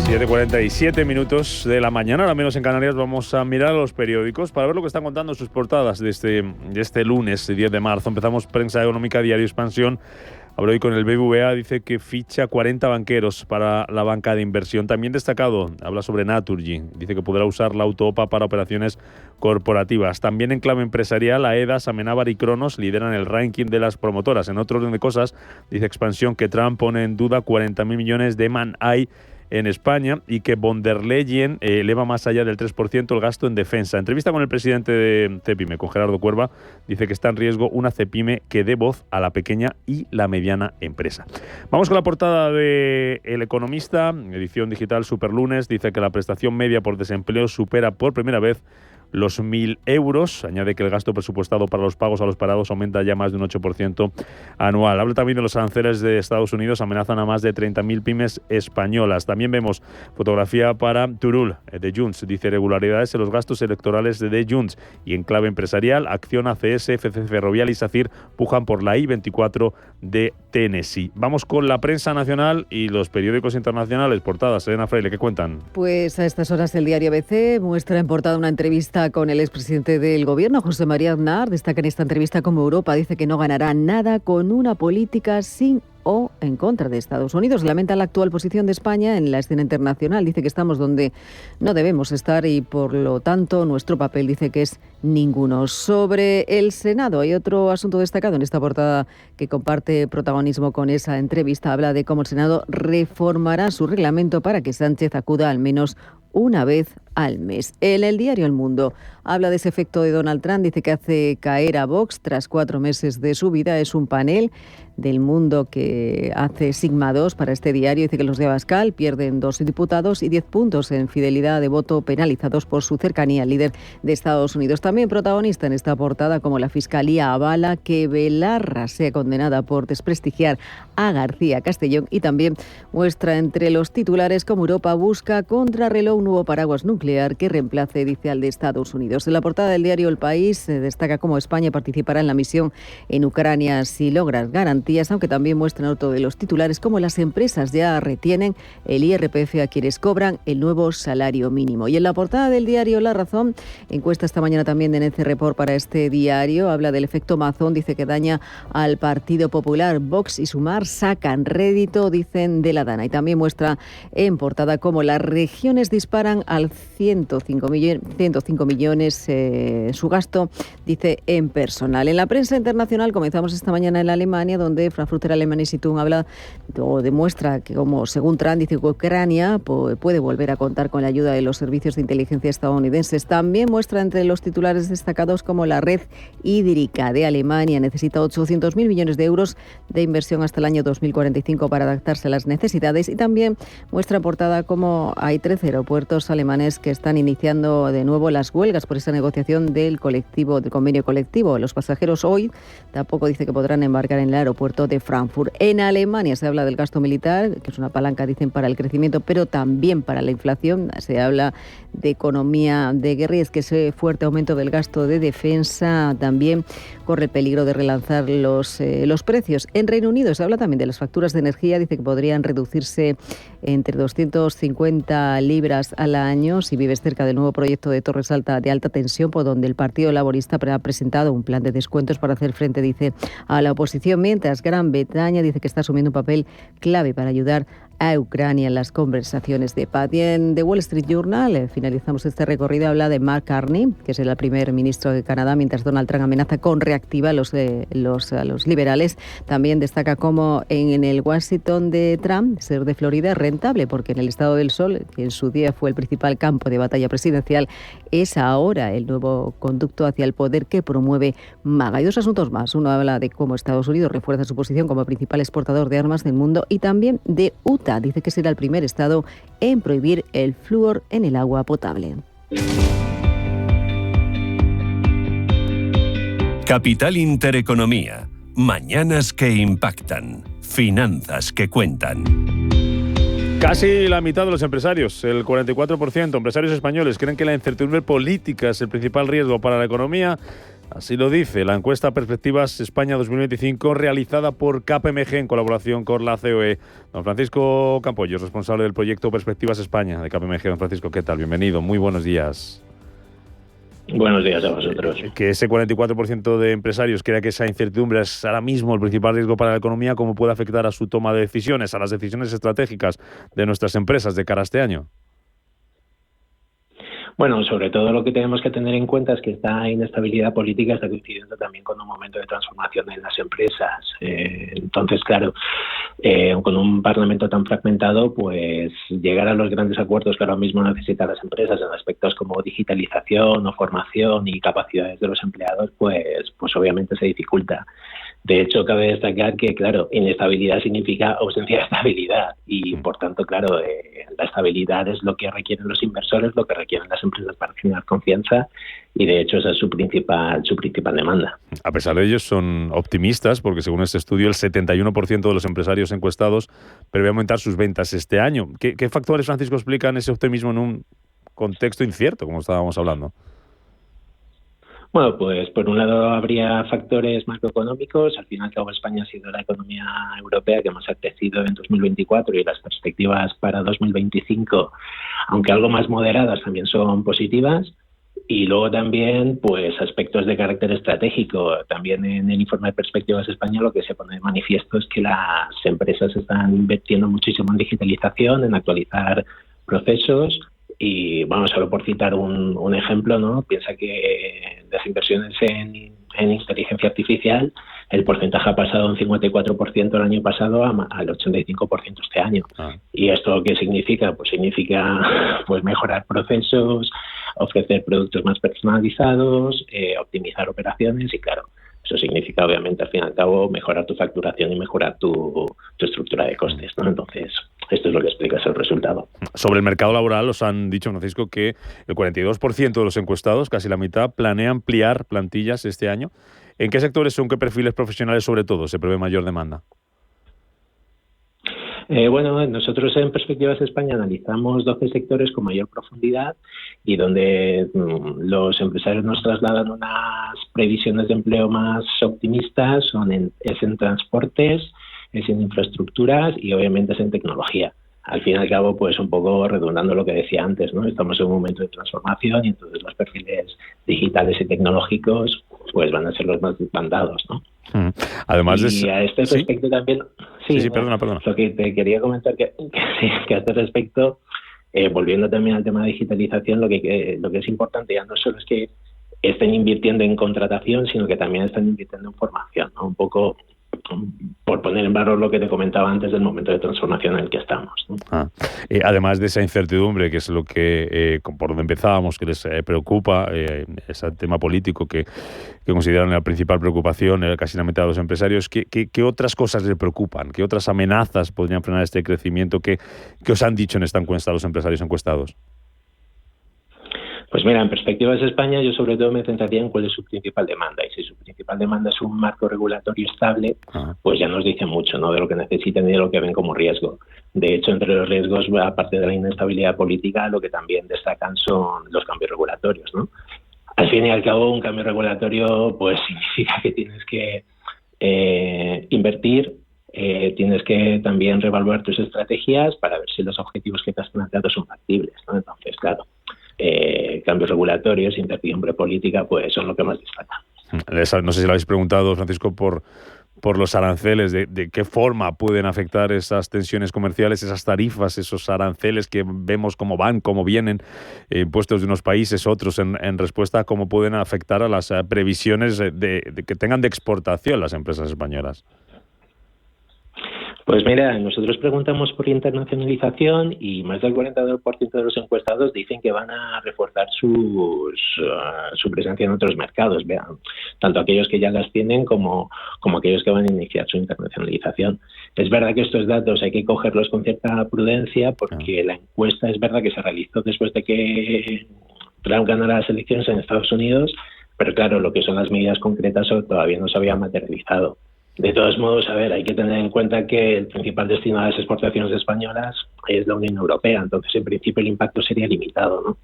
7:47 minutos de la mañana, ahora menos en Canarias. Vamos a mirar los periódicos para ver lo que están contando sus portadas de este lunes 10 de marzo. Empezamos Prensa Económica, Diario Expansión. Hablo hoy con el BBVA, dice que ficha 40 banqueros para la banca de inversión. También destacado, habla sobre Naturgy, dice que podrá usar la auto-OPA para operaciones corporativas. También en clave empresarial, AEDAS, Amenábar y Cronos lideran el ranking de las promotoras. En otro orden de cosas, dice Expansión que Trump pone en duda 40.000 millones de man-hay en España y que von der Leyen eleva más allá del 3% el gasto en defensa. Entrevista con el presidente de Cepime, con Gerardo Cuerva, dice que está en riesgo una Cepime que dé voz a la pequeña y la mediana empresa. Vamos con la portada de El Economista, edición digital Superlunes. Dice que la prestación media por desempleo supera por primera vez los 1.000 euros. Añade que el gasto presupuestado para los pagos a los parados aumenta ya más de un 8% anual. Habla también de los aranceles de Estados Unidos, amenazan a más de 30.000 pymes españolas. También vemos fotografía para Turul de Junts. Dice irregularidades en los gastos electorales de Junts. Y en clave empresarial, Acción, ACS, FC Ferrovial y SACIR pujan por la I-24 de Tennessee. Vamos con la prensa nacional y los periódicos internacionales. Portadas, Elena Freire, ¿qué cuentan? Pues a estas horas el diario ABC muestra en portada una entrevista con el expresidente del gobierno, José María Aznar. Destaca en esta entrevista cómo Europa dice que no ganará nada con una política sin o en contra de Estados Unidos. Lamenta la actual posición de España en la escena internacional. Dice que estamos donde no debemos estar y, por lo tanto, nuestro papel, dice que es ninguno. Sobre el Senado, hay otro asunto destacado en esta portada que comparte protagonismo con esa entrevista. Habla de cómo el Senado reformará su reglamento para que Sánchez acuda al menos una vez al mes. En el diario El Mundo habla de ese efecto de Donald Trump, dice que hace caer a Vox tras 4 meses de su vida. Es un panel del Mundo que hace Sigma 2 para este diario. Dice que los de Abascal pierden 2 diputados y 10 puntos en fidelidad de voto penalizados por su cercanía al líder de Estados Unidos. También protagonista en esta portada, como la Fiscalía avala que Belarra sea condenada por desprestigiar a García Castellón, y también muestra entre los titulares cómo Europa busca contrarreloj un nuevo paraguas nuclear que reemplace, dice, al de Estados Unidos. En la portada del diario El País destaca cómo España participará en la misión en Ucrania si logra garantías, aunque también muestra otro de los titulares cómo las empresas ya retienen el IRPF a quienes cobran el nuevo salario mínimo. Y en la portada del diario La Razón, encuesta esta mañana también de NC Report para este diario, habla del efecto Mazón, dice que daña al Partido Popular. Vox y Sumar sacan rédito, dicen, de la Dana. Y también muestra en portada cómo las regiones disparan al 105 millones su gasto, dice, en personal. En la prensa internacional comenzamos esta mañana en Alemania, donde Frankfurter Allgemeine Zeitung habla o demuestra que, como según Trump, dice que Ucrania puede volver a contar con la ayuda de los servicios de inteligencia estadounidenses. También muestra entre los titulares destacados como la red hídrica de Alemania necesita 800.000 millones de euros de inversión hasta el año 2045 para adaptarse a las necesidades, y también muestra en portada cómo hay 13 aeropuertos alemanes que están iniciando de nuevo las huelgas por esa negociación del convenio colectivo. Los pasajeros hoy tampoco dice que podrán embarcar en el aeropuerto de Frankfurt. En Alemania se habla del gasto militar, que es una palanca, dicen, para el crecimiento, pero también para la inflación. Se habla de economía de guerra, y es que ese fuerte aumento del gasto de defensa también corre el peligro de relanzar los precios. En Reino Unido se habla también de las facturas de energía, dice que podrían reducirse entre 250 libras al año si vives cerca del nuevo proyecto de Torres de alta tensión, por donde el Partido Laborista ha presentado un plan de descuentos para hacer frente, dice, a la oposición, mientras Gran Bretaña dice que está asumiendo un papel clave para ayudar a Ucrania en las conversaciones de paz. Y en The Wall Street Journal finalizamos este recorrido, habla de Mark Carney, que es el primer ministro de Canadá, mientras Donald Trump amenaza con reactivar a los liberales. También destaca cómo en el Washington de Trump ser de Florida es rentable, porque en el estado del Sol, que en su día fue el principal campo de batalla presidencial, es ahora el nuevo conducto hacia el poder que promueve MAGA. Y 2 asuntos más. Uno habla de cómo Estados Unidos refuerza su posición como principal exportador de armas del mundo, y también de Utah. Dice que será el primer estado en prohibir el flúor en el agua potable. Capital Intereconomía. Mañanas que impactan. Finanzas que cuentan. Casi la mitad de los empresarios, el 44%, empresarios españoles, creen que la incertidumbre política es el principal riesgo para la economía. Así lo dice la encuesta Perspectivas España 2025 realizada por KPMG en colaboración con la COE. Don Francisco Campollo, responsable del proyecto Perspectivas España de KPMG. Don Francisco, ¿qué tal? Bienvenido, muy buenos días. Buenos días a vosotros. Que ese 44% de empresarios crea que esa incertidumbre es ahora mismo el principal riesgo para la economía, ¿cómo puede afectar a su toma de decisiones, a las decisiones estratégicas de nuestras empresas de cara a este año? Bueno, sobre todo lo que tenemos que tener en cuenta es que esta inestabilidad política está coincidiendo también con un momento de transformación en las empresas. Entonces, claro, con un Parlamento tan fragmentado, pues llegar a los grandes acuerdos que ahora mismo necesitan las empresas en aspectos como digitalización o formación y capacidades de los empleados, pues obviamente se dificulta. De hecho, cabe destacar que, claro, inestabilidad significa ausencia de estabilidad y, por tanto, claro, la estabilidad es lo que requieren los inversores, lo que requieren las empresas para generar confianza, y, de hecho, esa es su principal demanda. A pesar de ello, son optimistas porque, según este estudio, el 71% de los empresarios encuestados prevé aumentar sus ventas este año. ¿Qué factores, Francisco, explican ese optimismo en un contexto incierto, como estábamos hablando? Bueno, pues por un lado habría factores macroeconómicos. Al fin y al cabo, España ha sido la economía europea que más ha crecido en 2024 y las perspectivas para 2025, aunque algo más moderadas, también son positivas. Y luego también, pues, aspectos de carácter estratégico. También en el informe de Perspectivas España lo que se pone de manifiesto es que las empresas están invirtiendo muchísimo en digitalización, en actualizar procesos, y vamos, solo por citar un ejemplo, ¿no? Piensa que las inversiones en inteligencia artificial, el porcentaje ha pasado de un 54% el año pasado al 85% este año. ¿Y esto qué significa? Pues significa pues mejorar procesos, ofrecer productos más personalizados, optimizar operaciones y claro, eso significa obviamente al fin y al cabo mejorar tu facturación y mejorar tu estructura de costes, ¿no? Entonces, esto es lo que explica ese resultado. Sobre el mercado laboral os han dicho, Francisco, que el 42% de los encuestados, casi la mitad, planea ampliar plantillas este año. ¿En qué sectores o en qué perfiles profesionales sobre todo se prevé mayor demanda? Bueno, nosotros en Perspectivas España analizamos 12 sectores con mayor profundidad y donde los empresarios nos trasladan unas previsiones de empleo más optimistas, es en transportes, es en infraestructuras y obviamente es en tecnología. Al fin y al cabo, pues un poco redundando lo que decía antes, ¿no? Estamos en un momento de transformación y entonces los perfiles digitales y tecnológicos pues van a ser los más demandados, ¿no? Además y a este respecto también... Sí, perdona. Lo que te quería comentar que a este respecto, volviendo también al tema de digitalización, lo que es importante ya no solo es que estén invirtiendo en contratación, sino que también están invirtiendo en formación, ¿no? Un poco por poner en valor lo que te comentaba antes del momento de transformación en el que estamos, ¿no? Además de esa incertidumbre, que es lo que, por donde empezábamos, que les preocupa, ese tema político que consideran la principal preocupación, casi la mitad de los empresarios, ¿qué otras cosas les preocupan? ¿Qué otras amenazas podrían frenar este crecimiento? ¿Qué os han dicho en esta encuesta los empresarios encuestados? Pues mira, en Perspectivas España yo sobre todo me centraría en cuál es su principal demanda. Y si su principal demanda es un marco regulatorio estable, pues ya nos dice mucho, ¿no?, de lo que necesitan y de lo que ven como riesgo. De hecho, entre los riesgos, aparte de la inestabilidad política, lo que también destacan son los cambios regulatorios, ¿no? Al fin y al cabo, un cambio regulatorio pues significa que tienes que invertir, tienes que también reevaluar tus estrategias para ver si los objetivos que te has planteado son factibles, ¿no? Entonces, claro, cambios regulatorios, incertidumbre política, pues son lo que más destaca. No sé si lo habéis preguntado, Francisco, por los aranceles, de qué forma pueden afectar esas tensiones comerciales, esas tarifas, esos aranceles que vemos cómo van, cómo vienen, impuestos de unos países, otros, en respuesta a cómo pueden afectar a las previsiones de que tengan de exportación las empresas españolas. Pues mira, nosotros preguntamos por internacionalización y más del 42% de los encuestados dicen que van a reforzar su presencia en otros mercados, vean, tanto aquellos que ya las tienen como aquellos que van a iniciar su internacionalización. Es verdad que estos datos hay que cogerlos con cierta prudencia porque la encuesta es verdad que se realizó después de que Trump ganara las elecciones en Estados Unidos, pero claro, lo que son las medidas concretas todavía no se habían materializado. De todos modos, hay que tener en cuenta que el principal destino a las exportaciones españolas es la Unión Europea, entonces en principio el impacto sería limitado, ¿no?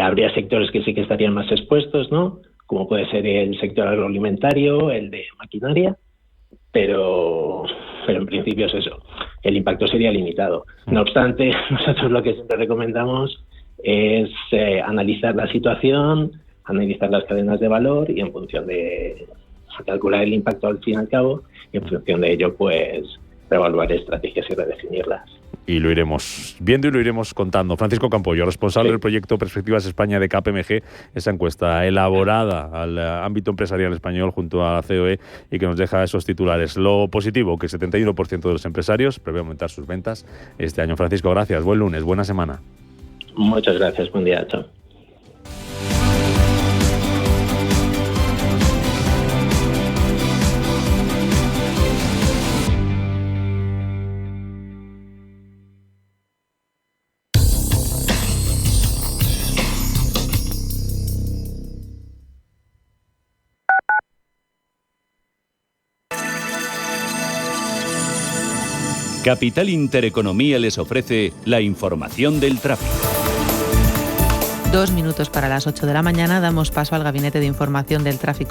Habría sectores que sí que estarían más expuestos, ¿no?, como puede ser el sector agroalimentario, el de maquinaria, pero en principio es eso, el impacto sería limitado. No obstante, nosotros lo que siempre recomendamos es analizar la situación, analizar las cadenas de valor y en función de calcular el impacto al fin y al cabo y en función de ello pues reevaluar estrategias y redefinirlas. Y lo iremos viendo y lo iremos contando. Francisco Campollo, responsable del proyecto Perspectivas España de KPMG, esa encuesta elaborada al ámbito empresarial español junto a la COE y que nos deja esos titulares. Lo positivo, que el 71% de los empresarios prevé aumentar sus ventas este año. Francisco, gracias. Buen lunes, buena semana. Muchas gracias. Buen día. Chao. Capital Intereconomía les ofrece la información del tráfico. 2 minutos para las 8 de la mañana, damos paso al Gabinete de Información del Tráfico